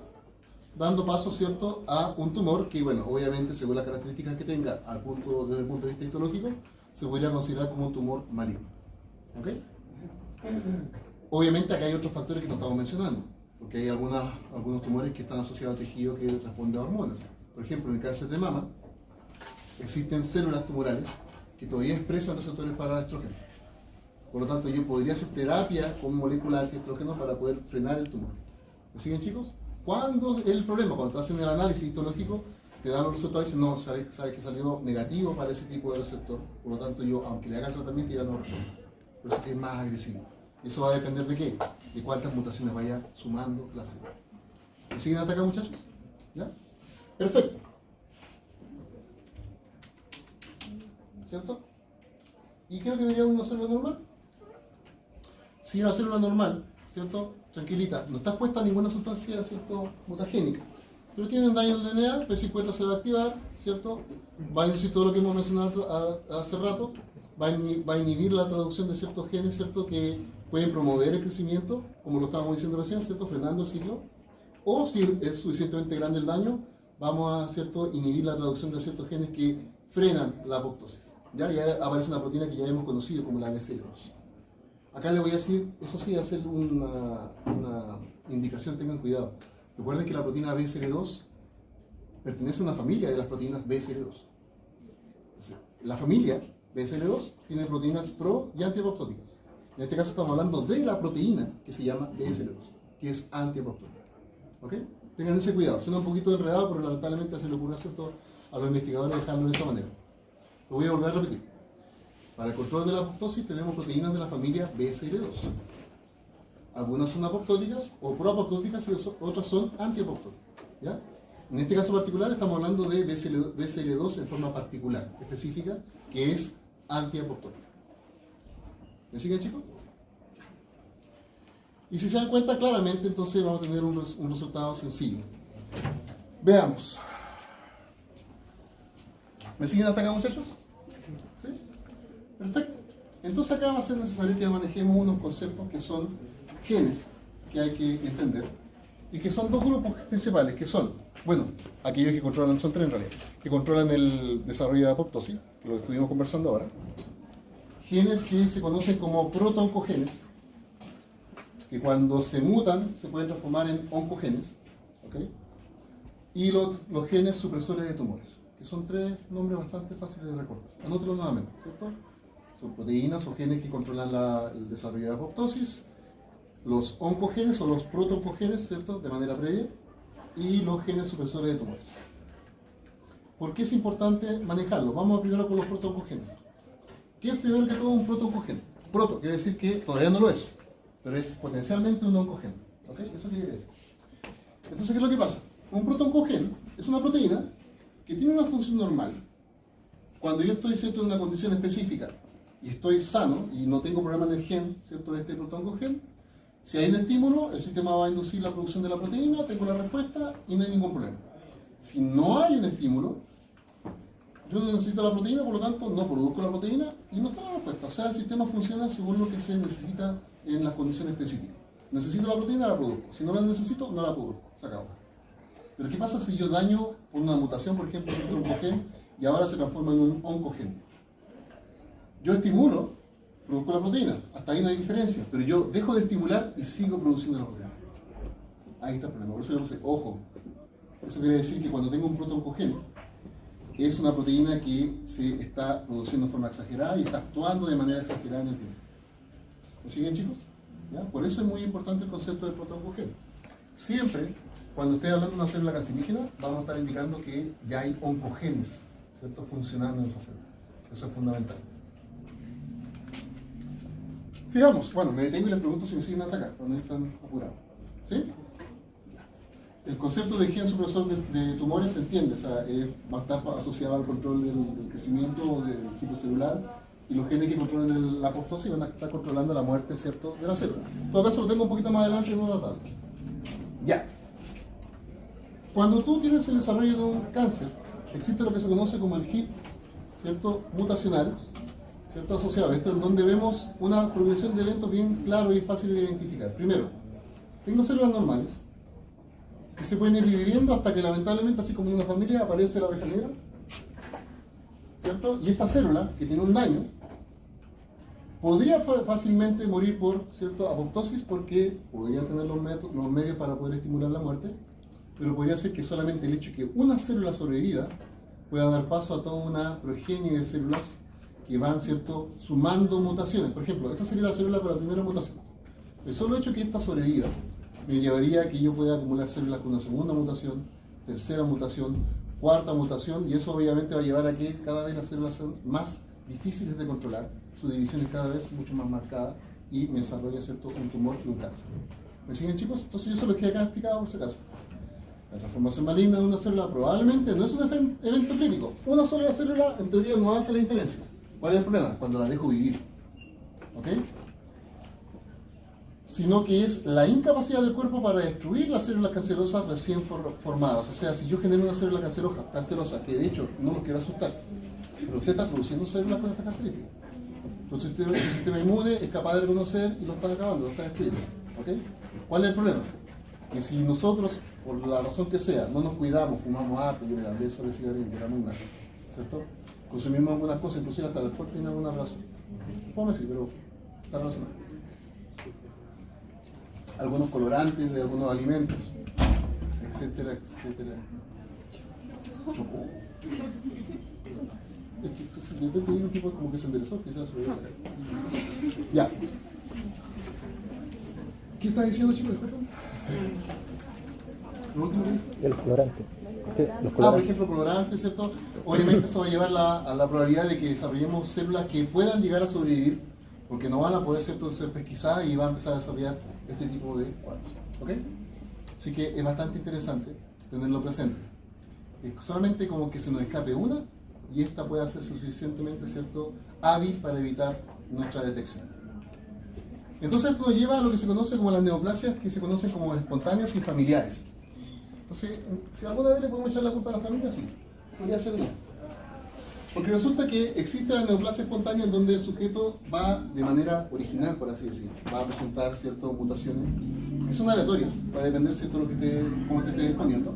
dando paso, ¿cierto?, a un tumor que, bueno, obviamente, según las características que tenga desde el punto de vista histológico, se podría considerar como un tumor maligno. ¿Ok? Obviamente acá hay otros factores que no estamos mencionando, porque hay algunos tumores que están asociados a tejido que responde a hormonas. Por ejemplo, en el cáncer de mama, existen células tumorales que todavía expresan receptores para estrógeno. Por lo tanto, yo podría hacer terapia con moléculas antiestrógenos para poder frenar el tumor. ¿Me siguen, chicos? ¿Cuándo es el problema? Cuando te hacen el análisis histológico, te dan los resultados y dicen, no, sabes que salió negativo para ese tipo de receptor. Por lo tanto, yo, aunque le haga el tratamiento, ya no responde. Por eso es que es más agresivo. Eso va a depender de qué, de cuántas mutaciones vaya sumando la célula. ¿Me siguen hasta acá, muchachos? ¿Ya? Perfecto. ¿Cierto? ¿Y qué es lo que vería una célula normal? Si una célula normal, ¿cierto? Tranquilita, no está expuesta a ninguna sustancia, ¿cierto? Mutagénica, pero tiene un daño en el DNA, P50 se va a activar, ¿cierto? Va a inducir todo lo que hemos mencionado hace rato, va a inhibir la traducción de ciertos genes, ¿cierto? Que pueden promover el crecimiento, como lo estábamos diciendo recién, ¿cierto? Frenando el ciclo. O si es suficientemente grande el daño, vamos a, ¿cierto? Inhibir la traducción de ciertos genes que frenan la apoptosis. Ya aparece una proteína que ya hemos conocido como la BCL2. Acá le voy a decir, eso sí, hacer una indicación, tengan cuidado. Recuerden que la proteína BCL2 pertenece a una familia de las proteínas BCL2. La familia BCL2 tiene proteínas pro y antiapoptóticas. En este caso estamos hablando de la proteína que se llama BCL2, que es antiapoptótica. ¿Ok? Tengan ese cuidado. Suena un poquito enredado, pero lamentablemente se le ocurre, ¿cierto?, a los investigadores dejarlo de esa manera. Lo voy a volver a repetir. Para el control de la apoptosis tenemos proteínas de la familia BCL2. Algunas son apoptóticas o proapoptóticas y otras son antiapoptóticas. ¿Ya? En este caso particular estamos hablando de BCL2 en forma particular, específica, que es antiapoptótica. ¿Me siguen, chicos? Y si se dan cuenta claramente, entonces vamos a tener un resultado sencillo. Veamos. ¿Me siguen hasta acá, muchachos? ¿Sí? Perfecto. Entonces acá va a ser necesario que manejemos unos conceptos que son genes, que hay que entender, y que son dos grupos principales, que son, bueno, aquellos que controlan, son tres en realidad, que controlan el desarrollo de apoptosis, que lo estuvimos conversando ahora, genes que se conocen como proto-oncogenes, que cuando se mutan se pueden transformar en oncogenes, ¿ok? Y los genes supresores de tumores, que son tres nombres bastante fáciles de recordar. Anótelo nuevamente, ¿cierto? Son proteínas o genes que controlan el desarrollo de apoptosis, los oncogenes o los proto-oncogenes, ¿cierto? De manera previa, y los genes supresores de tumores. ¿Por qué es importante manejarlo? Vamos primero con los proto-oncogenes. ¿Qué es primero que todo un proto-oncogene? Proto quiere decir que todavía no lo es, pero es potencialmente un oncogene. ¿Ok? Eso quiere decir. Entonces, ¿qué es lo que pasa? Un proto-oncogene es una proteína que tiene una función normal. Cuando yo estoy, ¿cierto?, en una condición específica y estoy sano y no tengo problema en el gen, ¿cierto?, de este proto-oncogene, si hay un estímulo, el sistema va a inducir la producción de la proteína, tengo la respuesta y no hay ningún problema. Si no hay un estímulo, yo no necesito la proteína, por lo tanto no produzco la proteína y no está la respuesta. O sea, el sistema funciona según lo que se necesita en las condiciones específicas. Necesito la proteína, la produzco. Si no la necesito, no la produzco. Se acabó. Pero ¿qué pasa si yo daño por una mutación, por ejemplo, un oncogene y ahora se transforma en un oncogene? Yo estimulo, produzco la proteína. Hasta ahí no hay diferencia. Pero yo dejo de estimular y sigo produciendo la proteína. Ahí está el problema. Por eso le puse, ojo. Eso quiere decir que cuando tengo un proto-oncogene, es una proteína que se está produciendo de forma exagerada y está actuando de manera exagerada en el tiempo. ¿Me siguen, chicos? ¿Ya? Por eso es muy importante el concepto del proto-oncogene. Siempre, cuando esté hablando de una célula cancerígena, vamos a estar indicando que ya hay oncogenes, ¿cierto?, funcionando en esa célula. Eso es fundamental. Sigamos. Bueno, me detengo y les pregunto si me siguen hasta acá, cuando no están apurados. ¿Sí? El concepto de gen supresor de tumores se entiende, o sea, va a estar asociado al control del crecimiento del ciclo celular, y los genes que controlan la apoptosis van a estar controlando la muerte, ¿cierto?, de la célula. En todo caso lo tengo un poquito más adelante en una tabla. Ya. Cuando tú tienes el desarrollo de un cáncer, existe lo que se conoce como el HIT, ¿cierto?, mutacional, ¿cierto?, asociado. Esto es donde vemos una progresión de eventos bien claro y fácil de identificar. Primero, tengo células normales, que se pueden ir dividiendo hasta que lamentablemente, así como en una familia, aparece la oveja negra, ¿cierto? Y esta célula, que tiene un daño, podría fácilmente morir por, ¿cierto?, apoptosis, porque podrían tener los medios para poder estimular la muerte, pero podría ser que solamente el hecho de que una célula sobreviva pueda dar paso a toda una progenie de células que van, ¿cierto?, sumando mutaciones. Por ejemplo, esta sería la célula con la primera mutación. El solo hecho de que esta sobreviva me llevaría a que yo pueda acumular células con una segunda mutación, tercera mutación, cuarta mutación, y eso obviamente va a llevar a que cada vez las células sean más difíciles de controlar, su división es cada vez mucho más marcada y me desarrolla, ¿cierto?, un tumor y un cáncer. ¿Me siguen, chicos? Entonces yo se los dejé acá explicado por si acaso. La transformación maligna de una célula probablemente no es un evento crítico. Una sola célula en teoría no hace la diferencia. ¿Cuál es el problema? Cuando la dejo vivir. ¿Ok? Sino que es la incapacidad del cuerpo para destruir las células cancerosas recién formadas. O sea, si yo genero una célula cancerosa, que de hecho no los quiero asustar, pero usted está produciendo células con estas características. Entonces el sistema inmune es capaz de reconocer y lo está acabando, lo está destruyendo. ¿Ok? ¿Cuál es el problema? Que si nosotros, por la razón que sea, no nos cuidamos, fumamos harto, yo le hablé sobre el cigarrillo, que era muy malo, ¿cierto? Consumimos algunas cosas, inclusive hasta el alcohol tiene alguna razón. Fome sí, pero está relacionado. Algunos colorantes de algunos alimentos, etcétera, etcétera. Chocó. Es que de repente hay un tipo como que se enderezó, que se la cabeza. Ya. ¿Qué estás diciendo, chicos? Disculpen. ¿Lo último que dije? El colorante. Por ejemplo, colorantes, ¿cierto? Obviamente eso va a llevar a la probabilidad de que desarrollemos células que puedan llegar a sobrevivir, porque no van a poder, ¿cierto?, ser pesquisadas y van a empezar a desarrollar este tipo de cuadros. ¿Ok? Así que es bastante interesante tenerlo presente. Es solamente como que se nos escape una y esta pueda ser suficientemente, ¿cierto?, hábil para evitar nuestra detección. Entonces esto nos lleva a lo que se conoce como las neoplasias, que se conocen como espontáneas y familiares. Entonces, si alguna vez le podemos echar la culpa a la familia, sí, podría ser esto. Porque resulta que existe la neoplasia espontánea en donde el sujeto va de manera original, por así decirlo, va a presentar ciertas mutaciones que son aleatorias, va a depender, ¿cierto?, de lo que cómo te estés exponiendo,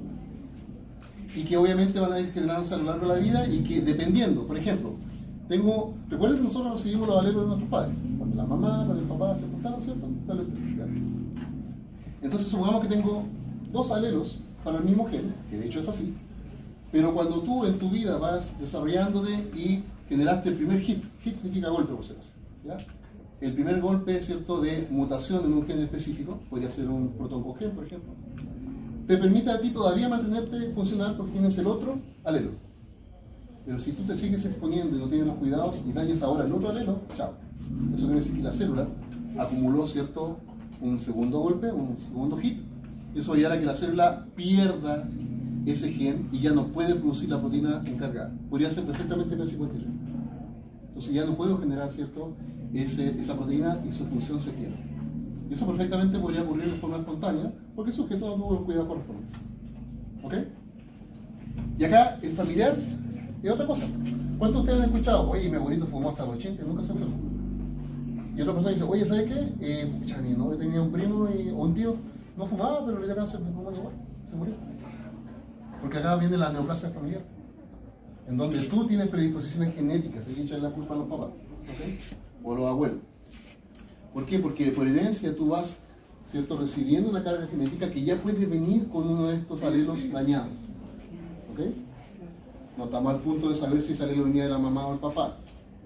y que obviamente van a generarse a lo largo de la vida y que dependiendo, por ejemplo, Recuerden que nosotros recibimos los alelos de nuestros padres. Cuando la mamá, cuando el papá se juntaron, ¿cierto? Sale este. Entonces supongamos que tengo 2 alelos para el mismo gen, que de hecho es así, pero cuando tú en tu vida vas desarrollándote y generaste el primer hit significa golpe, por si acaso, ¿ya? El primer golpe, ¿cierto?, de mutación en un gen específico, podría ser un protoncogen, por ejemplo, te permite a ti todavía mantenerte funcional porque tienes el otro alelo. Pero si tú te sigues exponiendo y no tienes los cuidados y dañas ahora el otro alelo, chao. Eso quiere decir que la célula acumuló, ¿cierto?, un segundo golpe, un segundo hit. Eso va a llevar a que la célula pierda ese gen y ya no puede producir la proteína encargada. Podría ser perfectamente P53. Entonces ya no puedo generar, ¿cierto?, esa proteína y su función se pierde. Y eso perfectamente podría ocurrir de forma espontánea porque el sujeto no tuvo los cuidados correspondientes. ¿Ok? Y acá el familiar es otra cosa. ¿Cuántos de ustedes han escuchado? Oye, mi abuelito fumó hasta los 80 y nunca se enfermó. Y otra persona dice, oye, ¿sabes qué? Pucha, mi novio tenía un primo o un tío, no fumaba, pero le dio cáncer de pulmón igual, se murió. Porque acá viene la neoplasia familiar, en donde tú tienes predisposiciones genéticas, hay que echarle la culpa a los papás, ¿okay? O a los abuelos. ¿Por qué? Porque por herencia tú vas, ¿cierto?, recibiendo una carga genética que ya puede venir con uno de estos alelos dañados. ¿Ok? No estamos al punto de saber si ese alelo venía de la mamá o el papá,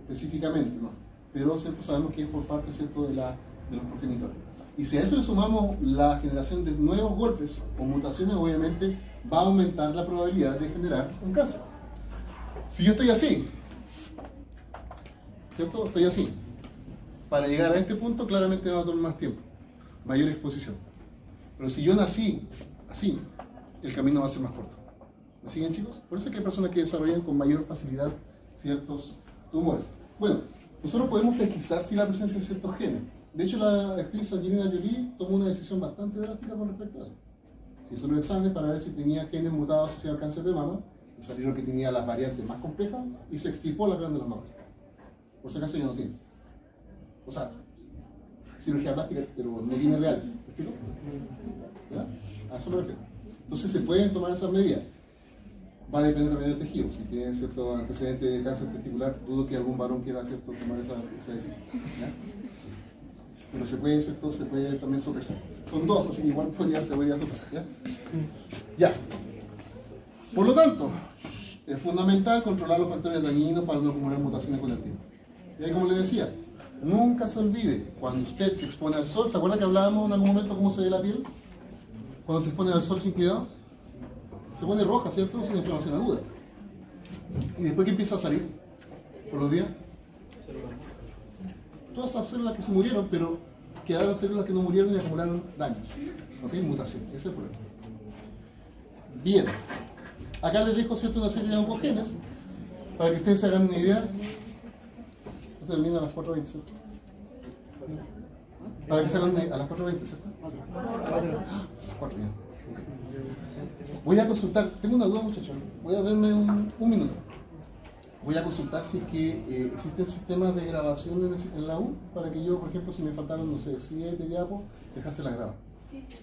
específicamente, ¿no? Pero, ¿cierto?, sabemos que es por parte, ¿cierto?, de los progenitores. Y si a eso le sumamos la generación de nuevos golpes o mutaciones, obviamente va a aumentar la probabilidad de generar un cáncer. Si yo estoy así, ¿cierto? Estoy así. Para llegar a este punto, claramente va a tomar más tiempo, mayor exposición. Pero si yo nací así, el camino va a ser más corto. ¿Me siguen, chicos? Por eso es que hay personas que desarrollan con mayor facilidad ciertos tumores. Bueno, nosotros podemos pesquisar si la presencia de ciertos genes. De hecho, la actriz Angelina Jolie tomó una decisión bastante drástica con respecto a eso. Se hizo los exámenes para ver si tenía genes mutados asociados al cáncer de mama, y salieron que tenía las variantes más complejas, y se extirpó la glándula mamas. Por si acaso ya no tiene. O sea, cirugía plástica, pero no tiene reales. ¿Me explico? ¿Ya? A eso me refiero. Entonces se pueden tomar esas medidas. Va a depender también del tejido. Si tiene cierto antecedente de cáncer testicular, dudo que algún varón quiera, ¿cierto?, tomar esa decisión. ¿Ya? Pero se puede, ¿cierto?, se puede también sopesar. Son 2, así que igual se podría sopesar. ¿Ya? Ya. Por lo tanto, es fundamental controlar los factores dañinos para no acumular mutaciones con el tiempo. Y ahí, como les decía, nunca se olvide, cuando usted se expone al sol, ¿se acuerdan que hablábamos en algún momento cómo se ve la piel? Cuando se expone al sol sin cuidado, se pone roja, ¿cierto? Es una inflamación aguda. Y después que empieza a salir por los días, todas esas células que se murieron, pero quedaron células que no murieron y acumularon daños. ¿Ok? Mutación. Ese es el problema. Bien. Acá les dejo, ¿cierto?, una serie de oncogenes para que ustedes se hagan una idea. Esto termina a las 4:20, ¿cierto? Para que se hagan una idea. A las 4:20, ¿cierto? A las 4, bien. Voy a consultar. Tengo una duda, muchachos. Voy a darme un minuto. Voy a consultar si es que existen sistemas de grabación en la U para que yo, por ejemplo, si me faltaron, no sé, 7 diapos, dejárselas grabar. Sí, sí.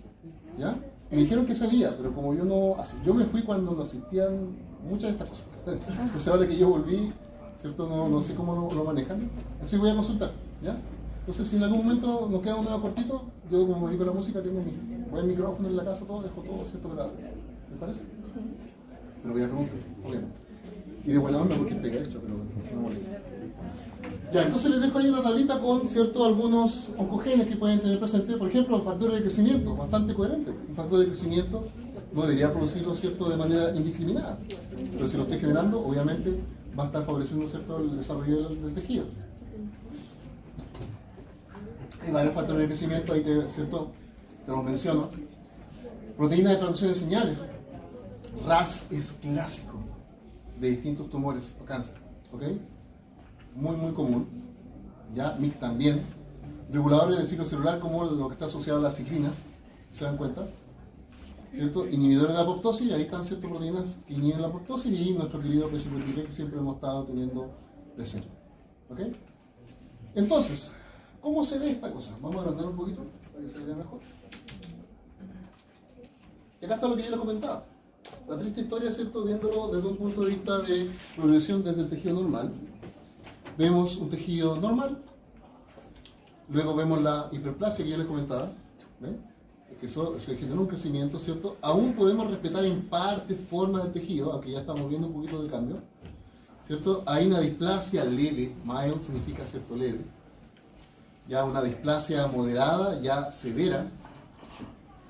¿Ya? Me dijeron que sabía, pero como yo no... Yo me fui cuando no existían muchas de estas cosas. Entonces ahora que yo volví, ¿cierto? No sé cómo lo manejan. Así voy a consultar, ¿ya? Entonces si en algún momento nos queda un medio cortito, yo como me dedico a la música, tengo mi buen micrófono en la casa, todo, dejo todo, ¿cierto? Grabado. ¿Me parece? Sí. Pero voy a preguntar, obviamente. Y de buena onda porque pega esto, pero no molesta. Ya, entonces les dejo ahí una tablita con, ¿cierto?, algunos oncogenes que pueden tener presente. Por ejemplo, el factor de crecimiento, bastante coherente. Un factor de crecimiento no debería producirlo, ¿cierto?, de manera indiscriminada. Pero si lo estoy generando, obviamente va a estar favoreciendo, ¿cierto?, el desarrollo del tejido. Hay varios factores de crecimiento, ahí ¿cierto?, te los menciono. Proteína de traducción de señales. RAS es clásico de distintos tumores o cáncer, ¿ok? Muy común, ya, MIC también. Reguladores del ciclo celular como lo que está asociado a las ciclinas, ¿se dan cuenta? ¿Cierto? Inhibidores de apoptosis, ahí están ciertas proteínas que inhiben la apoptosis y nuestro querido P53 que siempre hemos estado teniendo presente, ¿ok? Entonces, ¿cómo se ve esta cosa? Vamos a agrandar un poquito para que se vea mejor. Y acá está lo que yo les comentaba. La triste historia, ¿cierto?, viéndolo desde un punto de vista de progresión desde el tejido normal. vemos un tejido normal, luego vemos la hiperplasia que yo les comentaba, ¿ven? Que eso, se genera un crecimiento, ¿cierto? Aún podemos respetar en parte forma del tejido, aunque ya estamos viendo un poquito de cambio, ¿cierto? Hay una displasia leve, mild significa, ¿cierto?, leve, ya una displasia moderada, ya severa,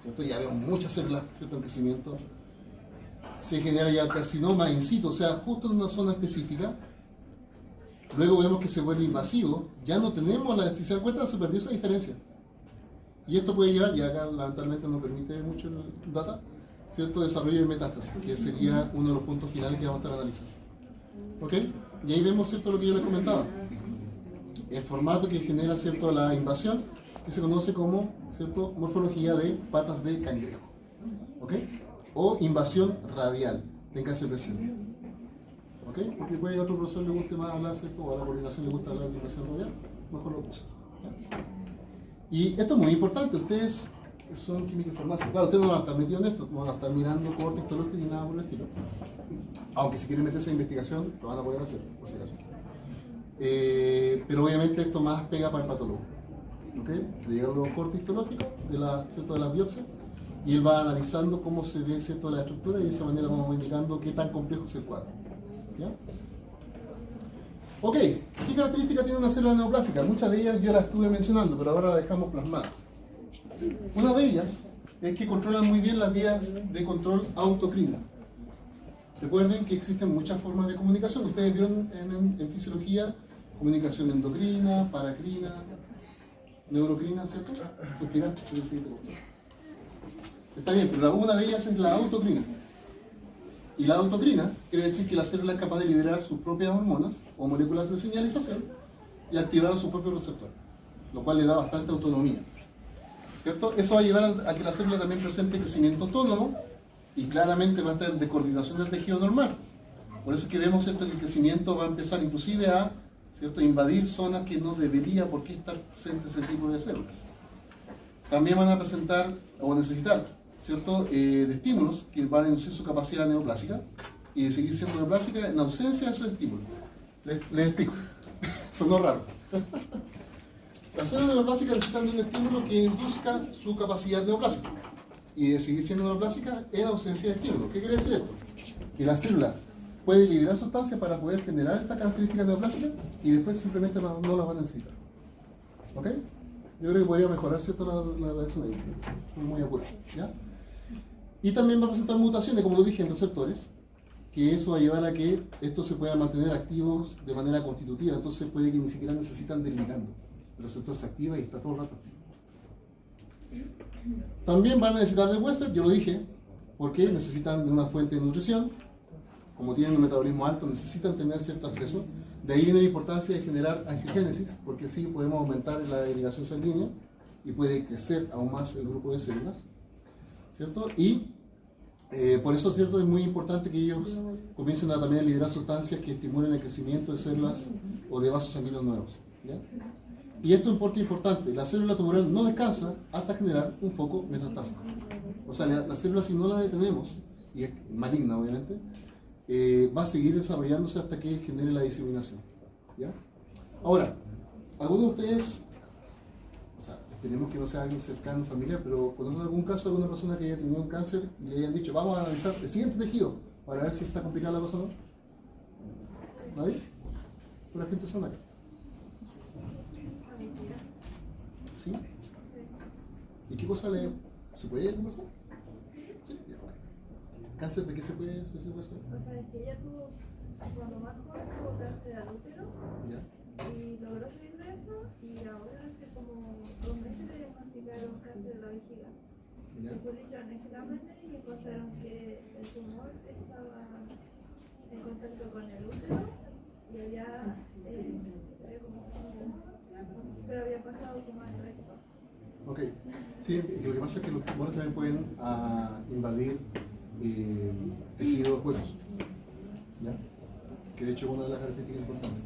¿cierto? Ya vemos muchas células, ¿cierto?, en crecimiento. Se genera ya el carcinoma in situ, o sea, justo en una zona específica. Luego vemos que se vuelve invasivo, ya no tenemos si se dan cuenta, se perdió esa diferencia. Y esto puede llevar, y acá lamentablemente no permite mucho el data, ¿cierto?, desarrollo de metástasis, que sería uno de los puntos finales que vamos a estar analizando. ¿Ok? Y ahí vemos, ¿cierto?, lo que yo les comentaba. El formato que genera, ¿cierto?, la invasión, que se conoce como, ¿cierto?, morfología de patas de cangrejo. ¿Ok? O invasión radial, ténganse presente. ¿Ok? Porque puede que a otro profesor le guste más hablar, ¿cierto?, o a la coordinación le gusta hablar de invasión radial, mejor lo puse. ¿Ya? Y esto es muy importante, ustedes son química y farmacia. Claro, ustedes no van a estar metidos en esto, no van a estar mirando corte histológico ni nada por el estilo. Aunque si quieren meterse en investigación, lo van a poder hacer, por si acaso. Pero obviamente esto más pega para el patólogo. ¿Ok? Le llegan los cortes histológicos ¿cierto?, de las biopsias, y él va analizando cómo se ve, ¿cierto?, la estructura, y de esa manera vamos indicando qué tan complejo es el cuadro. ¿Ya? Ok, ¿qué características tiene una célula neoplásica? Muchas de ellas yo las estuve mencionando, pero ahora las dejamos plasmadas. Una de ellas es que controlan muy bien las vías de control autocrina. Recuerden que existen muchas formas de comunicación. Ustedes vieron en fisiología comunicación endocrina, paracrina, neurocrina, ¿cierto? Suspiraste, si te gustó. Está bien, pero una de ellas es la autocrina. Y la autocrina quiere decir que la célula es capaz de liberar sus propias hormonas o moléculas de señalización y activar a su propio receptor, lo cual le da bastante autonomía. ¿Cierto? Eso va a llevar a que la célula también presente crecimiento autónomo y claramente va a estar de coordinación del tejido normal. Por eso es que vemos, ¿cierto?, que el crecimiento va a empezar inclusive a, ¿cierto?, invadir zonas que no debería por qué estar presente ese tipo de células. También van a presentar o necesitar, ¿cierto?, de estímulos que van a inducir su capacidad neoplásica y de seguir siendo neoplásica en ausencia de esos estímulos. Les explico. Sonó raro. Las células neoplásicas necesitan de un estímulo que induzca su capacidad neoplásica y de seguir siendo neoplásica en ausencia de estímulo. ¿Qué quiere decir esto? Que la célula puede liberar sustancias para poder generar esta característica neoplásica y después simplemente no las van a necesitar. ¿Ok? Yo creo que podría mejorar, ¿cierto?, la reacción ahí. Muy apurado, ¿ya? Y también va a presentar mutaciones, como lo dije, en receptores, que eso va a llevar a que estos se puedan mantener activos de manera constitutiva, entonces puede que ni siquiera necesitan del ligando. El receptor se activa y está todo el rato activo. También van a necesitar del huésped, yo lo dije, porque necesitan de una fuente de nutrición, como tienen un metabolismo alto, necesitan tener cierto acceso. De ahí viene la importancia de generar angiogénesis, porque así podemos aumentar la irrigación sanguínea y puede crecer aún más el grupo de células, ¿cierto? Y por eso, ¿cierto?, es muy importante que ellos comiencen a también liberar sustancias que estimulen el crecimiento de células o de vasos sanguíneos nuevos, ¿ya? Y esto es importante, la célula tumoral no descansa hasta generar un foco metastásico. O sea, la célula, si no la detenemos, y es maligna obviamente, va a seguir desarrollándose hasta que genere la diseminación, ¿ya? Ahora, algunos de ustedes, o sea, esperemos que no sea alguien cercano, familiar, pero ¿conocen algún caso de una persona que haya tenido un cáncer y le hayan dicho, vamos a analizar el siguiente tejido para ver si está complicada la cosa o no? ¿Nadie? ¿Pura gente sana acá? ¿Sí? ¿Y qué cosa se puede conversar? Sí, ya, ok. ¿Cáncer de qué se puede hacer? O sea, es que ella tuvo, cuando más joven, tuvo cáncer al útero. ¿Ya? Y logró salir de eso, y ahora hace como 2 meses le diagnosticaron cáncer de la vejiga. ¿Ya? Después le hicieron exámenes y encontraron que el tumor estaba en contacto con el útero y había, pero había pasado como al recto. Ok, sí, lo que pasa es que los tumores también pueden invadir tejidos huesos, ¿ya? Que de hecho es una de las características importantes.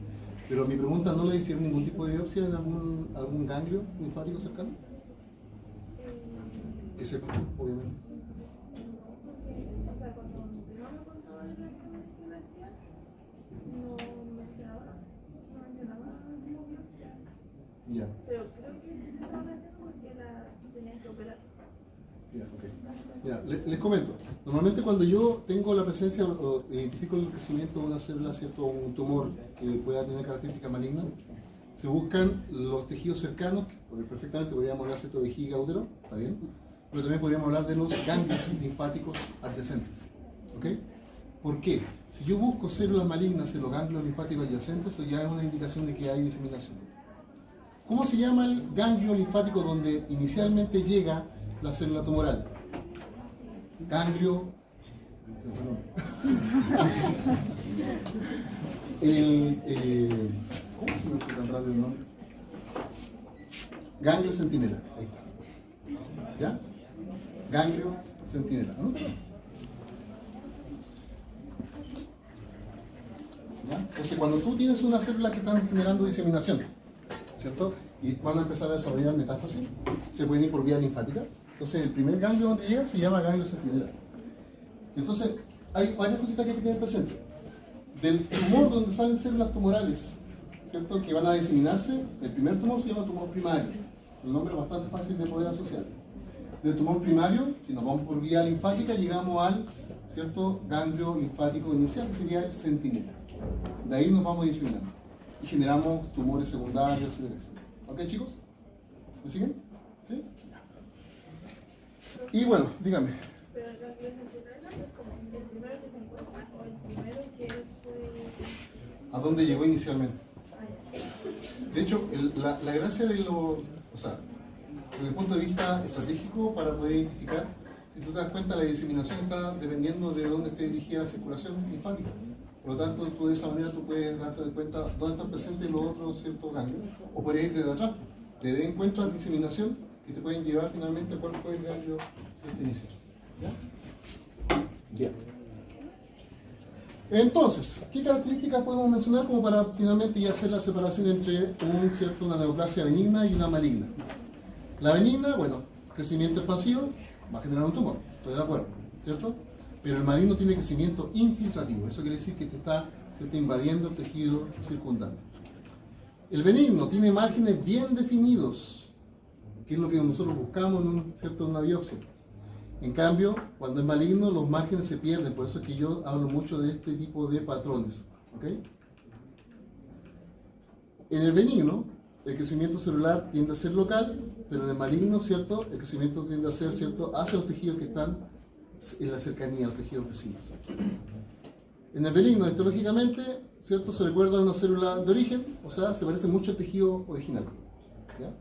Pero mi pregunta, ¿no le hicieron ningún tipo de biopsia en algún ganglio linfático cercano? Que sepa tú, obviamente. O sea, cuando no me contaba de los exámenes que me hacían, no mencionaba Ya, Pero creo que sí lo estaban haciendo porque la tenían que operar. ya, ok. Ya, les comento. Normalmente cuando yo tengo la presencia o identifico el crecimiento de una célula, ¿cierto? Un tumor que pueda tener características malignas, se buscan los tejidos cercanos, porque perfectamente podríamos hablar, ¿cierto?, de vejiga, útero, ¿está bien? Pero también podríamos hablar de los ganglios linfáticos adyacentes, ¿ok? ¿Por qué? Si yo busco células malignas en los ganglios linfáticos adyacentes, eso ya es una indicación de que hay diseminación. ¿Cómo se llama el ganglio linfático donde inicialmente llega la célula tumoral? Ganglio... se me fue el nombre. ¿Cómo se me fue tan rápido el nombre? Ganglio centinela. Ahí está. ¿Ya? Ganglio centinela. Anótalo. ¿Ya? Entonces, cuando tú tienes una célula que están generando diseminación, ¿cierto? Y van a empezar a desarrollar metástasis, se pueden ir por vía linfática. Entonces, el primer ganglio donde llega se llama ganglio centinela. Entonces, hay varias cositas que hay que tener presente. Del tumor donde salen células tumorales, ¿cierto?, que van a diseminarse, el primer tumor se llama tumor primario. El nombre es bastante fácil de poder asociar. Del tumor primario, si nos vamos por vía linfática, llegamos al, ¿cierto?, ganglio linfático inicial, que sería el centinela. De ahí nos vamos diseminando y generamos tumores secundarios, etcétera, etcétera. ¿Ok, chicos? ¿Me siguen? ¿Sí? Y bueno, dígame. Pero el ganglio centinela es como el primero que se encuentra o el primero que fue. ¿A dónde llegó inicialmente? Ah, ya. De hecho, la gracia de lo, o sea, desde el punto de vista estratégico para poder identificar, si tú te das cuenta, la diseminación está dependiendo de dónde esté dirigida la circulación linfática. Por lo tanto, tú de esa manera tú puedes darte cuenta dónde están presentes los otros ciertos ganglios, o puedes ir desde atrás. Te encuentras diseminación que te pueden llevar finalmente a cuál fue el ganglio cierto inicial. ¿Ya? Bien. Entonces, ¿qué características podemos mencionar como para finalmente ya hacer la separación entre una neoplasia benigna y una maligna? La benigna, bueno, crecimiento expansivo, va a generar un tumor, estoy de acuerdo, ¿cierto? Pero el maligno tiene crecimiento infiltrativo, eso quiere decir que te está, ¿cierto?, invadiendo el tejido circundante. El benigno tiene márgenes bien definidos, que es lo que nosotros buscamos en una biopsia. En cambio, cuando es maligno, los márgenes se pierden, por eso es que yo hablo mucho de este tipo de patrones. ¿Ok? En el benigno, el crecimiento celular tiende a ser local, pero en el maligno, ¿cierto?, el crecimiento tiende a ser, ¿cierto?, hacia los tejidos que están en la cercanía, los tejidos vecinos. En el benigno, histológicamente, ¿cierto?, se recuerda a una célula de origen, o sea, se parece mucho al tejido original. ¿Ya?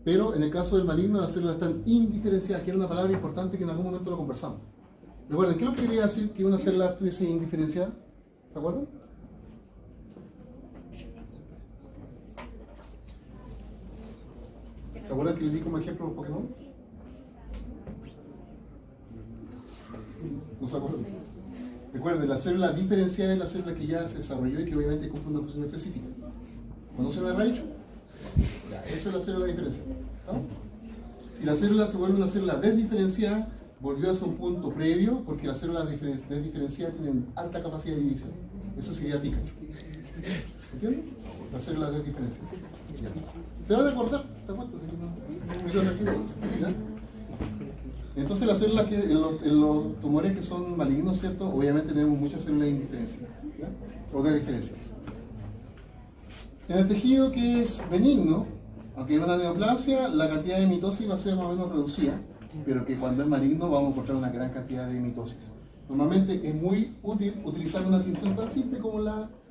Pero en el caso del maligno, las células están indiferenciadas, que era una palabra importante que en algún momento lo conversamos. Recuerden, ¿qué es lo que quería decir que una célula estuviese indiferenciada? ¿Se acuerdan? ¿Se acuerdan que le di como ejemplo un Pokémon? ¿No se acuerdan? Recuerden, la célula diferenciada es la célula que ya se desarrolló y que obviamente cumple una función específica. ¿Conocen a Raichu? Ya, esa es la célula diferenciada. ¿No? Si la célula se vuelve una célula desdiferenciada, volvió hacia un punto previo, porque las células desdiferenciadas tienen alta capacidad de división. Eso sería Pikachu. ¿Entienden? Las células desdiferenciadas. Ya. ¿Se van a acordar? ¿Te apuesto? ¿Ya? Entonces las células que en los tumores que son malignos, ¿cierto? Obviamente tenemos muchas células indiferenciadas, ¿ya? O desdiferenciadas. En el tejido que es benigno, aunque hay una neoplasia, la cantidad de mitosis va a ser más o menos reducida, pero que cuando es maligno vamos a encontrar una gran cantidad de mitosis. Normalmente es muy útil utilizar una tinción tan simple como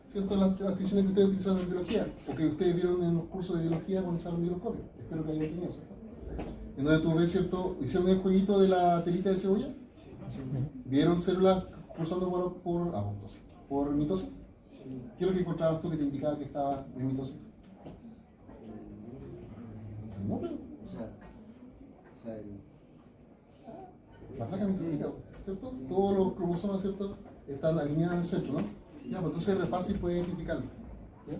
¿cierto?, las tinciones que ustedes utilizaron en biología, o que ustedes vieron en los cursos de biología cuando usaron el microscopio. Espero que hayan tenido eso. En donde tú ves, ¿cierto?, hicieron el jueguito de la telita de cebolla. ¿Vieron células pulsando por mitosis? ¿Qué es lo que encontrabas tú que te indicaba que estaba en mitosis? No, pero... la placa mitocondrial, ¿cierto? Todos los cromosomas, ¿cierto?, están alineados en el centro, ¿no? Ya, pues entonces es fácil poder identificarlo. ¿Ya?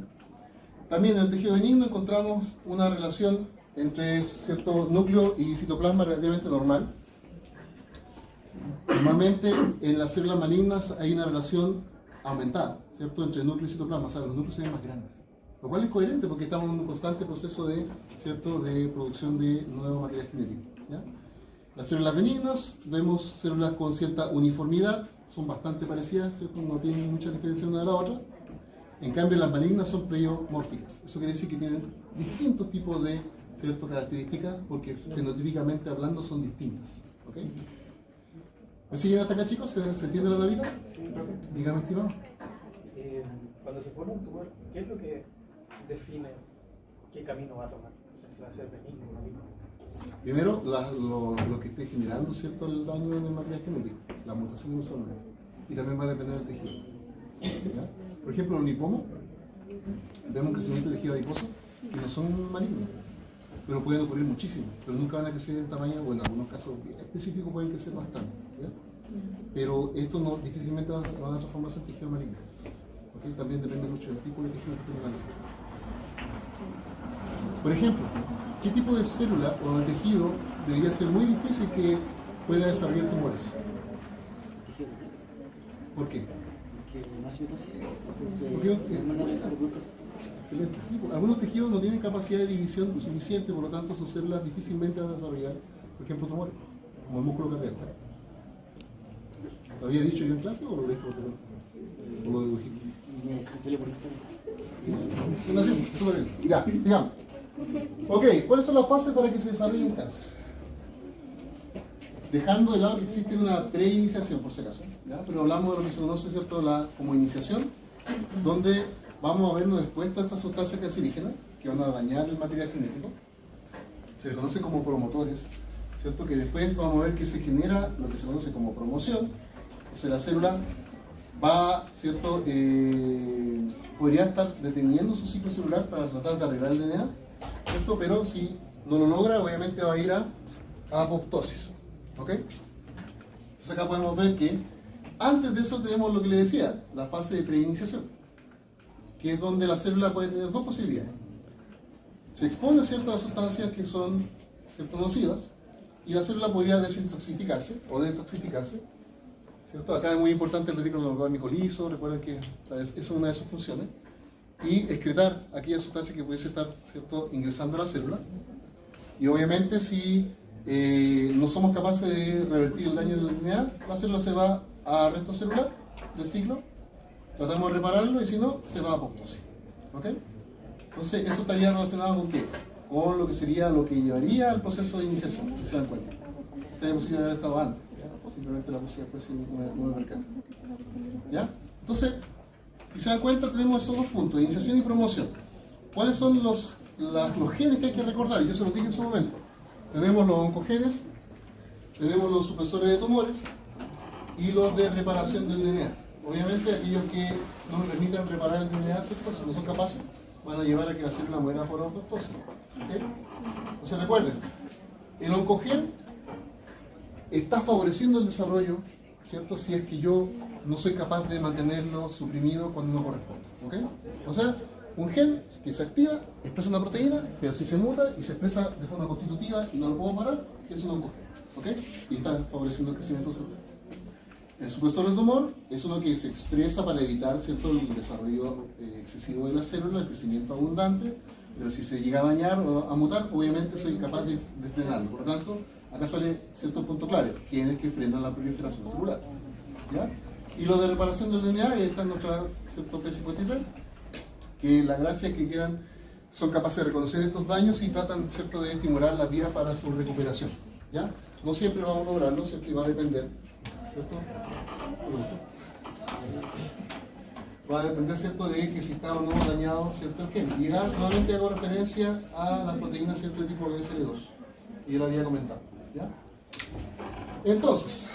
También en el tejido benigno encontramos una relación entre, ¿cierto?, núcleo y citoplasma relativamente normal. Normalmente en las células malignas hay una relación aumentada, ¿cierto?, entre núcleo y citoplasma, o sea, los núcleos se ven más grandes. Lo cual es coherente porque estamos en un constante proceso de, ¿cierto?, de producción de nuevo material genético. ¿Ya? Las células benignas, vemos células con cierta uniformidad, son bastante parecidas, ¿cierto? No tienen mucha diferencia una de la otra. En cambio, las malignas son pleiomórficas. Eso quiere decir que tienen distintos tipos de, ¿cierto?, características, porque fenotípicamente hablando son distintas. ¿Ok? ¿Me siguen hasta acá, chicos? ¿Se entiende la tablita? Sí, profe. Dígame, estimado. Cuando se forma un tumor, ¿qué es lo que define qué camino va a tomar? O sea, si va a ser benigno o maligno. Primero, lo que esté generando, ¿cierto?, el daño en el material genético, la mutación usualmente. Y también va a depender del tejido. ¿Ya? Por ejemplo, en el lipoma, vemos un crecimiento de tejido adiposo que no son malignos, pero pueden ocurrir muchísimo, pero nunca van a crecer en tamaño, o en algunos casos específicos pueden crecer bastante. ¿Ya? Pero esto no, difícilmente van a transformarse en tejido maligno. ¿Okay? También depende mucho del tipo de tejido que tengan. Por ejemplo, ¿qué tipo de célula o de tejido debería ser muy difícil que pueda desarrollar tumores? ¿Por qué? Excelente. Sí, algunos tejidos no tienen capacidad de división suficiente, por lo tanto sus células difícilmente van a desarrollar, por ejemplo, tumores, como el músculo cardíaco. ¿Lo había dicho yo en clase o lo leíste por teléfono? ¿O lo dedujiste? Súper bien. Ya, sigamos. Ok, ¿cuáles son las fases para que se desarrolle un cáncer? Dejando de lado que existe una preiniciación, por si acaso, ¿ya? Pero hablamos de lo que se conoce, ¿cierto?, como iniciación, donde vamos a vernos expuestos a estas sustancias cancerígenas que van a dañar el material genético. Se les conoce como promotores, ¿cierto? Que después vamos a ver que se genera lo que se conoce como promoción. O sea, la célula va, ¿cierto?, podría estar deteniendo su ciclo celular para tratar de arreglar el DNA, ¿cierto? Pero si no lo logra, obviamente va a ir a apoptosis. ¿Ok? Entonces acá podemos ver que antes de eso tenemos lo que les decía, la fase de preiniciación, que es donde la célula puede tener dos posibilidades. Se expone, ¿cierto?, a las sustancias que son, ¿cierto?, nocivas, y la célula podría desintoxicarse o detoxificarse, ¿cierto? Acá es muy importante el retículo endoplasmático liso, recuerden que esa es una de sus funciones, y excretar aquellas sustancias que pudiese estar, ¿cierto?, ingresando a la célula. Y obviamente si no somos capaces de revertir el daño del DNA, la célula se va a resto celular del ciclo, tratamos de repararlo y si no, se va a apoptosis. ¿Ok? Entonces, eso estaría relacionado con qué? Con lo que sería lo que llevaría al proceso de iniciación, si se dan cuenta. Esta posibilidad de haber estado antes, ¿ya? Simplemente la puse después sin no me percato. ¿Ya? Entonces, si se dan cuenta, tenemos esos dos puntos, iniciación y promoción. ¿Cuáles son los genes que hay que recordar? Yo se los dije en su momento. Tenemos los oncogenes, tenemos los supresores de tumores y los de reparación del DNA. Obviamente aquellos que no nos permitan reparar el DNA, ¿cierto?, si no son capaces, van a llevar a que la célula muera por apoptosis. ¿Okay? Entonces recuerden, el oncogen está favoreciendo el desarrollo, ¿cierto?, si es que yo no soy capaz de mantenerlo suprimido cuando no corresponde. ¿Okay? O sea, un gen que se activa, expresa una proteína, pero si se muta y se expresa de forma constitutiva y no lo puedo parar, es un oncogen. ¿Ok? Y está favoreciendo el crecimiento celular. El supresor de tumor es uno que se expresa para evitar, ¿cierto?, el desarrollo excesivo de la célula, el crecimiento abundante, pero si se llega a dañar o a mutar, obviamente soy incapaz de frenarlo. Por lo tanto, acá sale cierto punto clave, genes que frenan la proliferación celular. ¿Ya? Y lo de reparación del DNA, ahí está nuestra, ¿cierto?, P53, que la gracia es que son capaces de reconocer estos daños y tratan, ¿cierto?, de estimular las vías para su recuperación. ¿Ya? No siempre vamos a lograrlo, ¿cierto?, y va a depender, ¿cierto?, va a depender, ¿cierto?, de que si está o no dañado, ¿cierto?, el gen. Y ya nuevamente hago referencia a las proteínas, ¿cierto?, de tipo BSL2, y yo lo había comentado. ¿Ya? Entonces,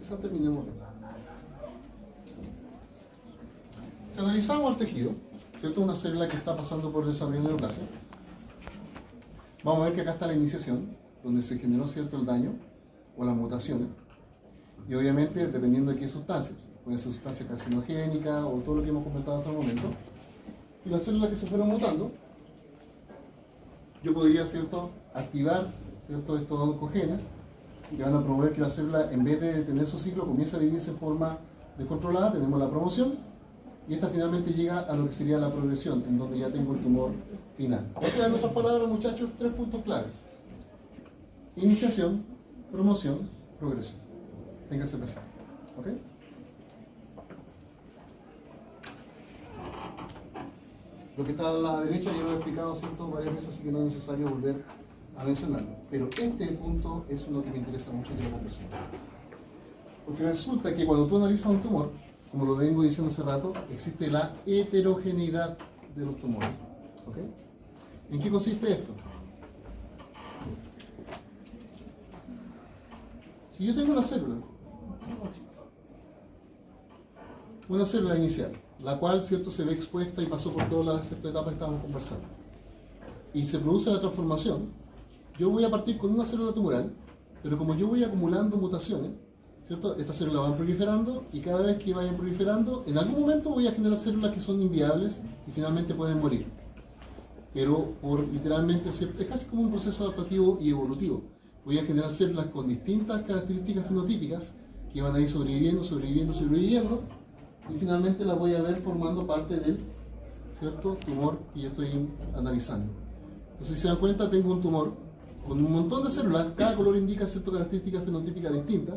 esa terminemos. Si analizamos el tejido, ¿cierto?, una célula que está pasando por el desarrollo de neoplasia, vamos a ver que acá está la iniciación, donde se generó, ¿cierto?, el daño o las mutaciones. Y obviamente, dependiendo de qué sustancias, pueden ser sustancias carcinogénicas o todo lo que hemos comentado hasta el momento. Y las células que se fueron mutando, yo podría, ¿cierto?, activar, ¿cierto?, estos oncogenes que van a promover que la célula, en vez de detener su ciclo, comience a dividirse en forma descontrolada. Tenemos la promoción. y esta finalmente llega a lo que sería la progresión, en donde ya tengo el tumor final. O sea, en otras palabras, muchachos, 3 puntos claves: iniciación, promoción, progresión. Ténganse presente. ¿Ok? Lo que está a la derecha ya lo he explicado, ¿cierto?, varias veces, así que no es necesario volver a mencionarlo. Pero este punto es uno que me interesa mucho que lo conversemos. Porque resulta que cuando tú analizas un tumor, como lo vengo diciendo hace rato, existe la heterogeneidad de los tumores. ¿Ok? ¿En qué consiste esto? Si yo tengo una célula inicial, la cual, ¿cierto?, se ve expuesta y pasó por todas las etapas que estábamos conversando, y se produce la transformación, yo voy a partir con una célula tumoral, pero como yo voy acumulando mutaciones, ¿cierto?, estas células van proliferando, y cada vez que vayan proliferando, en algún momento voy a generar células que son inviables y finalmente pueden morir. Pero por literalmente, es casi como un proceso adaptativo y evolutivo. Voy a generar células con distintas características fenotípicas que van a ir sobreviviendo, y finalmente las voy a ver formando parte del, ¿cierto?, tumor que yo estoy analizando. Entonces, si se dan cuenta, tengo un tumor con un montón de células, cada color indica ciertas características fenotípicas distintas,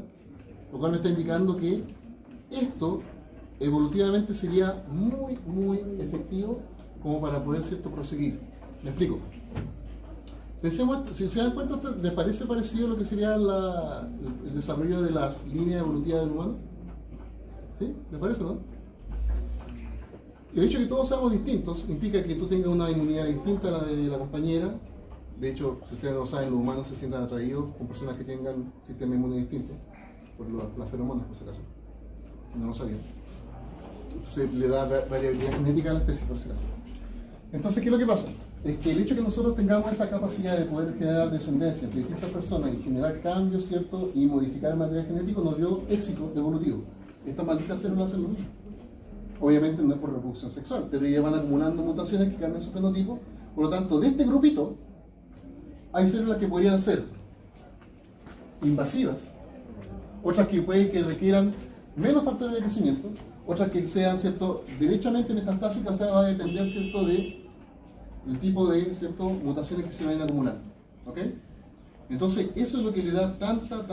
lo cual me está indicando que esto evolutivamente sería muy efectivo como para poder, ¿cierto?, proseguir. ¿Me explico? Pensemos esto, si se dan cuenta, ¿les parece parecido a lo que sería el desarrollo de las líneas evolutivas del humano? ¿Sí? ¿Les parece, no? El hecho de que todos seamos distintos implica que tú tengas una inmunidad distinta a la de la compañera. De hecho, si ustedes no lo saben, los humanos se sientan atraídos con personas que tengan sistema inmune distinto, por las feromonas, por si acaso, si no lo sabían. Entonces le da variabilidad genética a la especie, por si acaso. Entonces, ¿qué es lo que pasa? Es que el hecho de que nosotros tengamos esa capacidad de poder generar descendencia de distintas personas y generar cambios, ¿cierto?, y modificar el material genético, nos dio éxito evolutivo. Estas malditas células hacen lo mismo. Obviamente no es por reproducción sexual, pero ya van acumulando mutaciones que cambian su fenotipo. Por lo tanto, de este grupito, hay células que podrían ser invasivas, otras que pueden que requieran menos factores de crecimiento, otras que sean, ¿cierto?, derechamente metastásicas, o sea, va a depender, ¿cierto?, de el tipo de, ¿cierto?, mutaciones que se vayan acumulando. ¿Ok? Entonces, eso es lo que le da tanto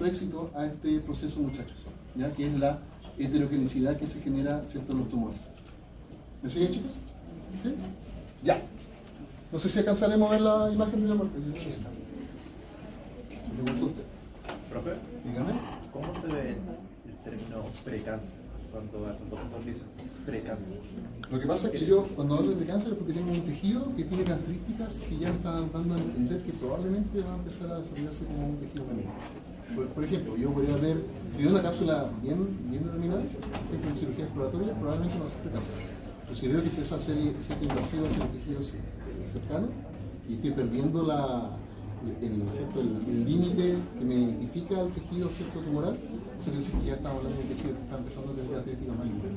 éxito a este proceso, muchachos, ¿ya?, que es la heterogeneidad que se genera, ¿cierto?, en los tumores. ¿Me siguen, chicos? ¿Sí? Ya. No sé si alcanzaremos a ver la imagen de la muerte. ¿Me preguntó usted? Profe, Dígame. ¿cómo se ve el término precáncer cuando el doctor dice precáncer? Lo que pasa es que yo, cuando hablo de cáncer, es porque tengo un tejido que tiene características que ya me están dando a entender que probablemente va a empezar a desarrollarse como un tejido maligno. Por ejemplo, yo podría ver, si veo una cápsula bien determinada, en cirugía exploratoria, probablemente no va a ser precáncer. Pero si veo que empieza a ser invasivo hacia los tejidos cercanos y estoy perdiendo el límite que me identifica el tejido, ¿cierto?, tumoral, eso quiere decir que ya estamos hablando de un tejido que está empezando a tener características malignas.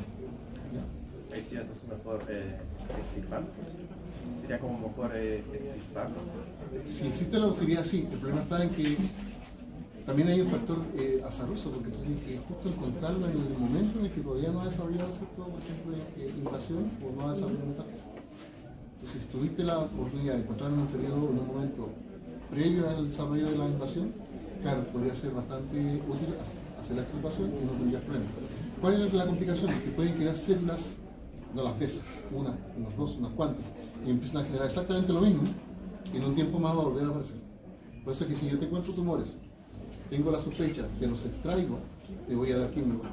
Ahí sí, entonces mejor extirparlo. Sería como mejor extirparlo. Si existe la posibilidad, sí. El problema está en que también hay un factor azaroso, porque tú tienes que justo encontrarlo en el momento en el que todavía no ha desarrollado, ¿cierto?, por ejemplo, invasión o no ha desarrollado metástasis. Entonces, si tuviste la oportunidad de encontrarlo en un periodo, en un momento previo al desarrollo de la invasión, claro, podría ser bastante útil hacer la extirpación y no tendrías problemas. ¿Cuál es la complicación? Que pueden quedar células, no las ves, unas dos, unas cuantas, y empiezan a generar exactamente lo mismo, y en un tiempo más va a volver a aparecer. Por eso es que si yo te encuentro tumores, tengo la sospecha, te los extraigo, te voy a dar químico.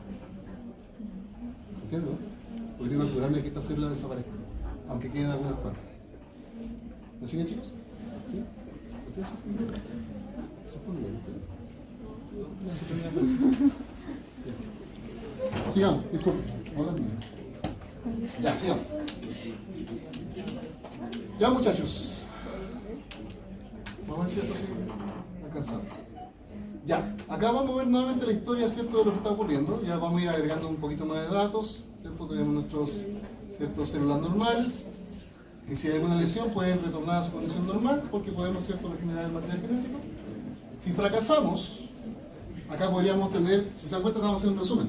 ¿Entiendes? Porque tengo que asegurarme de que estas células desaparezcan, aunque queden algunas cuantas. ¿Me siguen, chicos? ¿Sí? ¿Ustedes son familiares? Sigamos, disculpen. Hola, niña. Ya, sigamos. Ya, muchachos. Vamos a ver si esto sigue alcanzando. Ya, acá vamos a ver nuevamente la historia, ¿cierto?, de lo que está ocurriendo. Ya vamos a ir agregando un poquito más de datos, ¿cierto? Tenemos nuestros, ¿cierto?, células normales. Y si hay alguna lesión, pueden retornar a su condición normal, porque podemos, ¿cierto?, regenerar el material genético. Si fracasamos, acá podríamos tener, si se dan cuenta, estamos haciendo un resumen.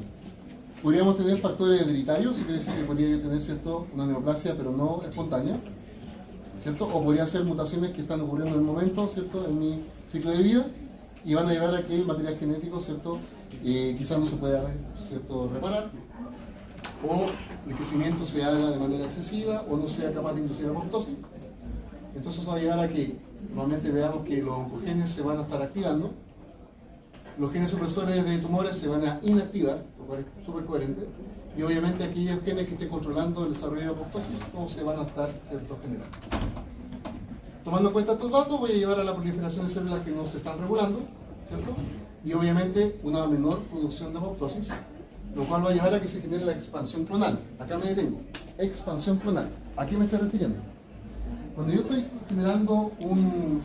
Podríamos tener factores hereditarios, si quiere decir que podría yo tener, ¿cierto?, una neoplasia, pero no espontánea, ¿cierto? O podrían ser mutaciones que están ocurriendo en el momento, ¿cierto?, en mi ciclo de vida, y van a llevar a que el material genético, ¿cierto?, quizás no se pueda, ¿cierto?, reparar, o el crecimiento se haga de manera excesiva, o no sea capaz de inducir apoptosis. Entonces eso va a llevar a que normalmente veamos que los oncogenes se van a estar activando, los genes supresores de tumores se van a inactivar, lo cual es súper coherente, y obviamente aquellos genes que estén controlando el desarrollo de apoptosis no se van a estar, ¿cierto?, generando. Tomando en cuenta estos datos, voy a llevar a la proliferación de células que no se están regulando, ¿cierto? Y obviamente una menor producción de apoptosis, lo cual va a llevar a que se genere la expansión clonal. Acá me detengo. Expansión clonal. ¿A qué me estoy refiriendo? Cuando yo estoy generando un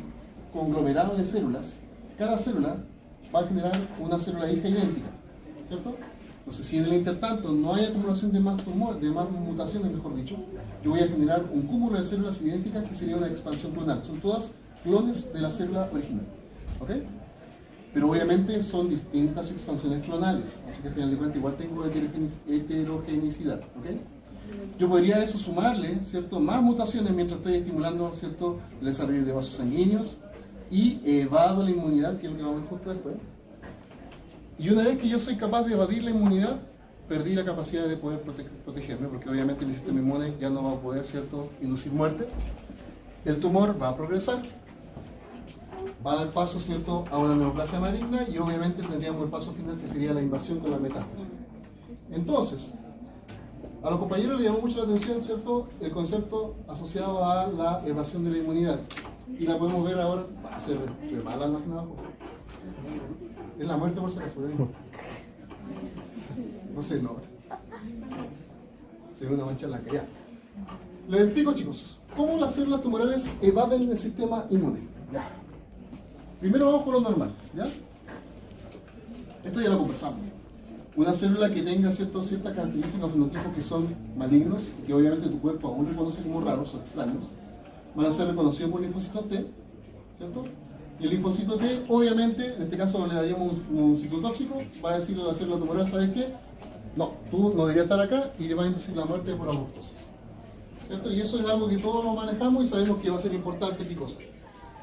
conglomerado de células, cada célula va a generar una célula hija idéntica, ¿cierto? Entonces, si en el intertanto no hay acumulación de más mutaciones, mejor dicho, yo voy a generar un cúmulo de células idénticas que sería una expansión clonal. Son todas clones de la célula original, ¿ok? Pero obviamente son distintas expansiones clonales, así que al final de cuentas igual tengo heterogenicidad, ¿ok? Yo podría a eso sumarle, ¿cierto?, más mutaciones mientras estoy estimulando, ¿cierto?, el desarrollo de vasos sanguíneos y evado la inmunidad, que es lo que vamos a ver justo después. Y una vez que yo soy capaz de evadir la inmunidad, perdí la capacidad de poder protegerme, porque obviamente mi sistema inmune ya no va a poder, ¿cierto?, inducir muerte. El tumor va a progresar, va a dar paso, ¿cierto?, a una neoplasia maligna y obviamente tendríamos el paso final que sería la invasión con la metástasis. Entonces, a los compañeros les llamó mucho la atención, ¿cierto?, el concepto asociado a la evasión de la inmunidad. Y la podemos ver ahora, va a ser mala más abajo. Es la muerte por si acaso, no sé, no. Se ve una mancha blanca, ya. Les explico, chicos, cómo las células tumorales evaden el sistema inmune. Ya. Primero vamos con lo normal, ¿ya? Esto ya lo conversamos. Una célula que tenga ciertas características o fenotipos que son malignos, y que obviamente tu cuerpo aún reconoce como raros o extraños, van a ser reconocidos por linfocitos T, ¿cierto? Y el linfocito T, obviamente, en este caso le daríamos un citotóxico, va a decirle a la célula tumoral, ¿sabes qué? No, tú no deberías estar acá y le va a inducir la muerte por apoptosis, ¿cierto? Y eso es algo que todos lo manejamos y sabemos que va a ser importante, ¿qué cosa?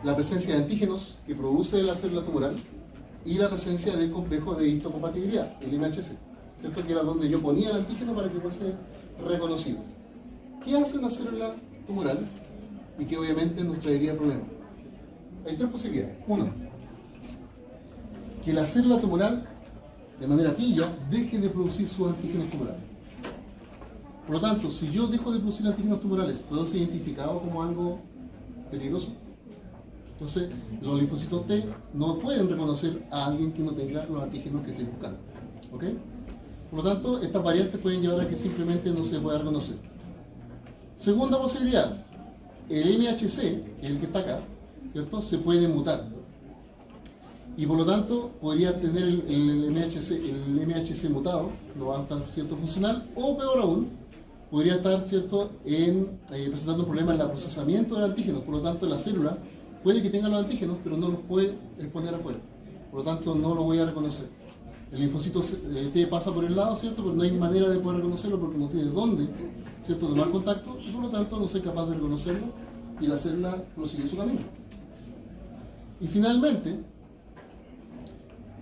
La presencia de antígenos que produce la célula tumoral y la presencia del complejo de histocompatibilidad, el MHC, ¿cierto? Que era donde yo ponía el antígeno para que fuese reconocido. ¿Qué hace una célula tumoral? Y que obviamente nos traería problemas. Hay tres posibilidades. Uno, que la célula tumoral, de manera pilla, deje de producir sus antígenos tumorales. Por lo tanto, si yo dejo de producir antígenos tumorales, ¿puedo ser identificado como algo peligroso? Entonces, los linfocitos T no pueden reconocer a alguien que no tenga los antígenos que estoy buscando, ¿ok? Por lo tanto, estas variantes pueden llevar a que simplemente no se pueda reconocer. Segunda posibilidad, el MHC, que es el que está acá, ¿cierto?, se puede mutar. Y por lo tanto, podría tener el MHC mutado, no va a estar, ¿cierto?, funcional, o peor aún, podría estar, ¿cierto?, presentando problemas en el procesamiento del antígeno. Por lo tanto, la célula puede que tenga los antígenos, pero no los puede exponer afuera. Por lo tanto, no lo voy a reconocer. El linfocito T pasa por el lado, ¿cierto?, pero no hay manera de poder reconocerlo porque no tiene dónde, ¿cierto?, tomar contacto, y por lo tanto no soy capaz de reconocerlo y la célula prosigue su camino. Y finalmente,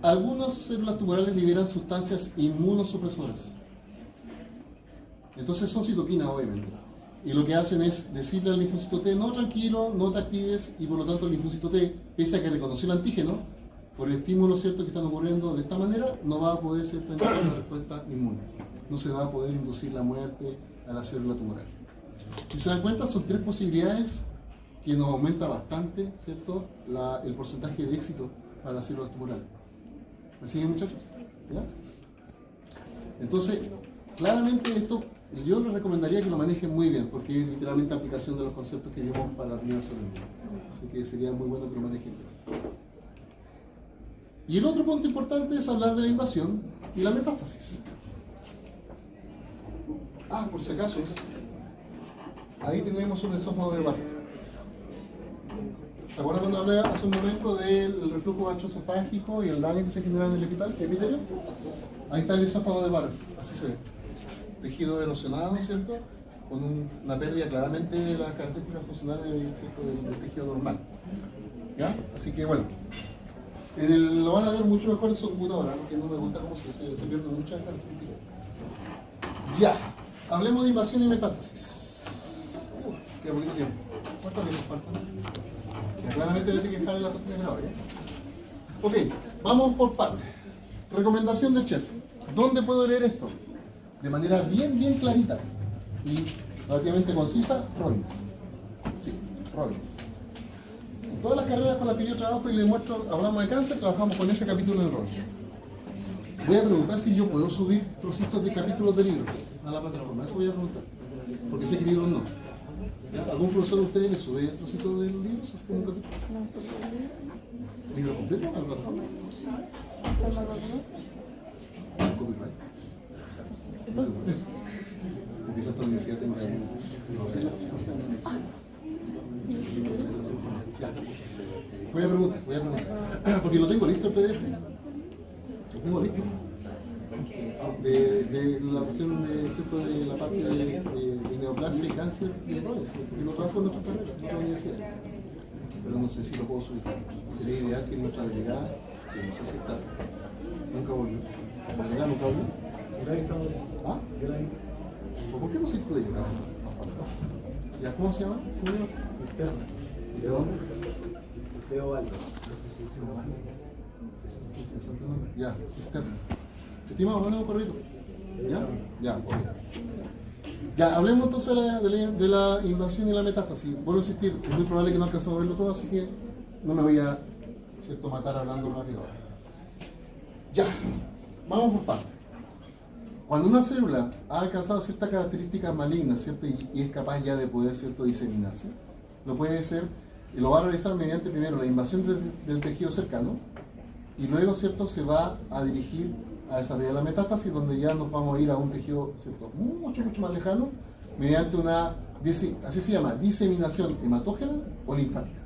algunas células tumorales liberan sustancias inmunosupresoras. Entonces son citoquinas, obviamente. Y lo que hacen es decirle al linfocito T, no, tranquilo, no te actives, y por lo tanto el linfocito T, pese a que reconoció el antígeno, por el estímulo, ¿cierto?, que están ocurriendo de esta manera, no va a poder, ¿cierto?, inducir una respuesta inmune. No se va a poder inducir la muerte a la célula tumoral. Si se dan cuenta, son tres posibilidades que nos aumenta bastante, ¿cierto?, el porcentaje de éxito para las células tumorales. ¿Me siguen, muchachos? ¿Ya? Entonces, claramente esto yo les recomendaría que lo manejen muy bien, porque es literalmente aplicación de los conceptos que vimos para la primera célula. Así que sería muy bueno que lo manejen bien. Y el otro punto importante es hablar de la invasión y la metástasis. Por si acaso, ahí tenemos un esófago verbal. ¿Se acuerdan cuando hablé hace un momento del reflujo gastroesofágico y el daño que se genera en el epitelio? Ahí está el esófago de Barrett, así se ve. Tejido erosionado, ¿cierto? Con una pérdida claramente de las características funcionales, ¿cierto? Del tejido normal. ¿Ya? Así que bueno, lo van a ver mucho mejor en su computadora, porque no me gusta cómo se pierden muchas características. Ya, hablemos de invasión y metástasis. Qué poquito tiempo. ¿Cuánto tiempo falta? Ya, claramente vete que dejar en la cuestión de grado, ¿ya? Ok, vamos por partes. Recomendación del chef. ¿Dónde puedo leer esto? De manera bien clarita y relativamente concisa, Robbins. Sí, Robbins. En todas las carreras con las que yo trabajo y les muestro, hablamos de cáncer, trabajamos con ese capítulo en Robbins. Voy a preguntar si yo puedo subir trocitos de capítulos de libros a la plataforma. Eso voy a preguntar. Porque sé que libros no. ¿Ya? ¿Algún profesor de ustedes le sube trocitos de los libros? ¿Es como un trocito? ¿Libro completo a la plataforma? Copyright. Porque esta universidad tenga ya. Voy a preguntar, porque lo tengo listo el PDF. Lo tengo listo. De la cuestión de, ¿cierto? De la parte de neoplasia y cáncer y de Robbins, porque lo trabajo en nuestra carrera, en otra universidad. Pero no sé si lo puedo subir. Sería ideal que nuestra delegada, que no sé si está, nunca volvió. ¿La delegada nunca volvió? ¿Ah? ¿Por qué no soy tu delegada? ¿Ya cómo se llama? Cisternas. ¿De dónde? Teo Valdo. Interesante nombre. Ya, cisternas. Estimado, mandame un correo. ¿Ya? Ya, ok. Ya, hablemos entonces de la invasión y la metástasis. Vuelvo a insistir, es muy probable que no alcancemos a verlo todo, así que no me voy a, ¿cierto?, matar hablando rápido. Ya, vamos por partes. Cuando una célula ha alcanzado ciertas características malignas, ¿cierto?, y es capaz ya de poder, ¿cierto?, diseminarse, lo puede hacer, y lo va a realizar mediante primero la invasión del tejido cercano, y luego, ¿cierto?, se va a dirigir a desarrollar la metástasis, donde ya nos vamos a ir a un tejido, ¿cierto?, mucho más lejano, mediante una, así se llama, diseminación hematógena o linfática.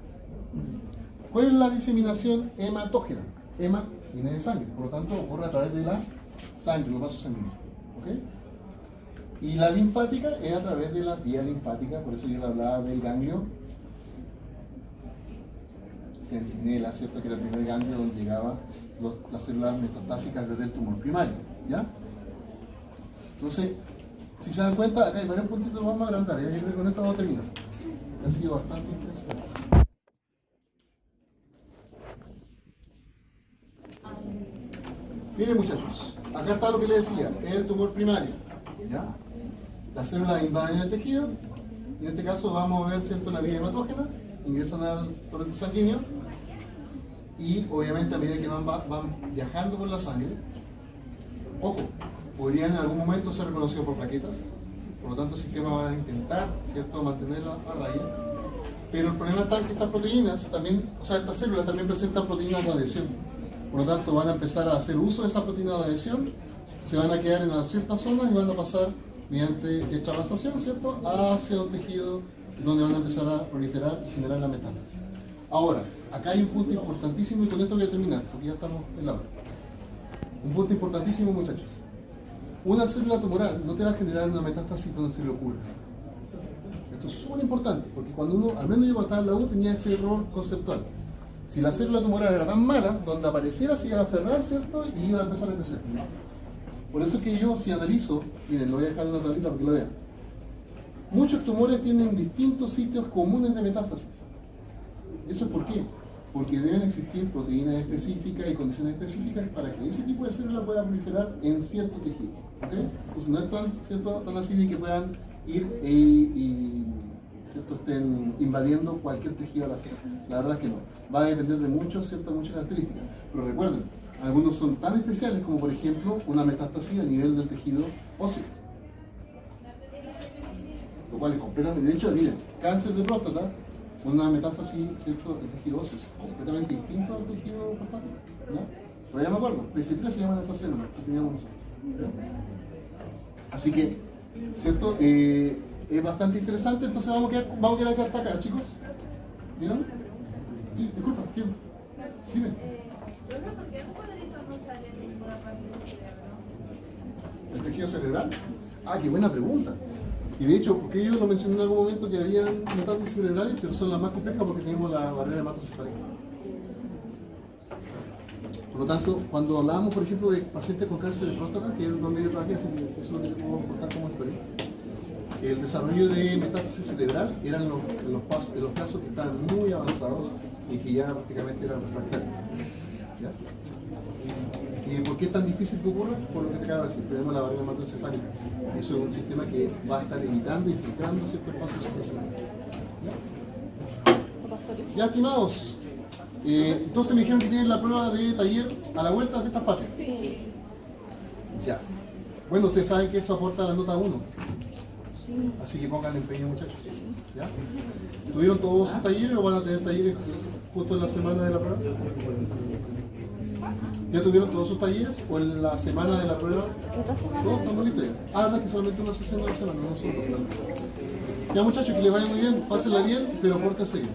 ¿Cuál es la diseminación hematógena? Hema viene de sangre, por lo tanto ocurre a través de la sangre, los vasos sanguíneos. ¿Okay? Y la linfática es a través de la vía linfática, por eso yo le hablaba del ganglio centinela, ¿cierto?, que era el primer ganglio donde llegaban las células metastásicas desde el tumor primario, ¿ya? Entonces, si se dan cuenta, acá hay varios puntitos que vamos a agrandar, ¿ya? Yo creo que con esto vamos a terminar. Ha sido bastante interesante. Miren, muchachos, acá está lo que les decía, es el tumor primario, ¿ya? Las células invaden el tejido, en este caso vamos a ver, ¿cierto?, la vía hematógena, ingresan al torrente sanguíneo y obviamente a medida que van viajando por la sangre, ojo, podrían en algún momento ser reconocidos por plaquetas, por lo tanto el sistema va a intentar, ¿cierto?, mantenerla a raya, pero el problema está en que estas proteínas también, o sea, estas células también presentan proteínas de adhesión. Por lo tanto, van a empezar a hacer uso de esa proteína de adhesión, se van a quedar en ciertas zonas y van a pasar mediante extravasación, ¿cierto?, hacia un tejido donde van a empezar a proliferar y generar la metástasis. Ahora, acá hay un punto importantísimo y con esto voy a terminar, porque ya estamos en la hora. Un punto importantísimo, muchachos. Una célula tumoral no te va a generar una metástasis donde se le ocurra. Esto es súper importante, porque cuando uno, al menos yo cuando estaba en la U, tenía ese error conceptual. Si la célula tumoral era tan mala, donde apareciera se iba a aferrar, ¿cierto?, y iba a empezar a crecer. Por eso es que yo, si analizo, miren, lo voy a dejar en una tablita para que lo vean. Muchos tumores tienen distintos sitios comunes de metástasis. ¿Eso es por qué? Porque deben existir proteínas específicas y condiciones específicas para que ese tipo de célula pueda proliferar en cierto tejido. ¿Okay? Entonces no es tan así de que puedan ir y ¿cierto?, estén invadiendo cualquier tejido a la célula. La verdad es que no. Va a depender de muchas características. Pero recuerden, algunos son tan especiales como por ejemplo una metástasis a nivel del tejido óseo. Lo cual es completamente, de hecho, miren, cáncer de próstata, una metástasis, ¿cierto?, el tejido óseo es completamente distinto al tejido prostático, ¿no? Todavía me acuerdo, PC3 se llaman esas células que teníamos nosotros, ¿no? Así que, ¿cierto?, es bastante interesante, entonces vamos a quedar hasta acá, chicos. ¿Miran? Disculpa, ¿quién? Dime. ¿Por qué un cuadrito no sale en ninguna página de cerebro? cirugía cerebral? Ah, qué buena pregunta. Y de hecho, porque yo lo mencioné en algún momento que habían metástasis cerebrales, pero son las más complejas porque tenemos la barrera hematocefálica. Por lo tanto, cuando hablábamos, por ejemplo, de pacientes con cáncer de próstata, que es donde yo trabajé, así que eso es lo que te puedo contar como historia, el desarrollo de metástasis cerebral eran los casos que estaban muy avanzados y que ya prácticamente eran refractarios. ¿Ya? ¿Y por qué es tan difícil que ocurra? Por lo que te acabo de decir, tenemos la barrera hematocefálica. Eso es un sistema que va a estar evitando y filtrando ciertos pasos supresores. Ya, estimados. Entonces me dijeron que tienen la prueba de taller a la vuelta de las fiestas patrias. Sí. Ya. Bueno, ustedes saben que eso aporta la nota 1. Sí. Así que pongan empeño, muchachos. ¿Ya? ¿Tuvieron todos sus talleres o van a tener talleres justo en la semana de la prueba? ¿Ya tuvieron todos sus talleres o en la semana de la prueba? ¿Todos estamos listos ya? Ah, verdad que solamente una sesión de la semana, no solo. Ya, muchachos, que les vaya muy bien, pásenla bien, pero pórtense bien.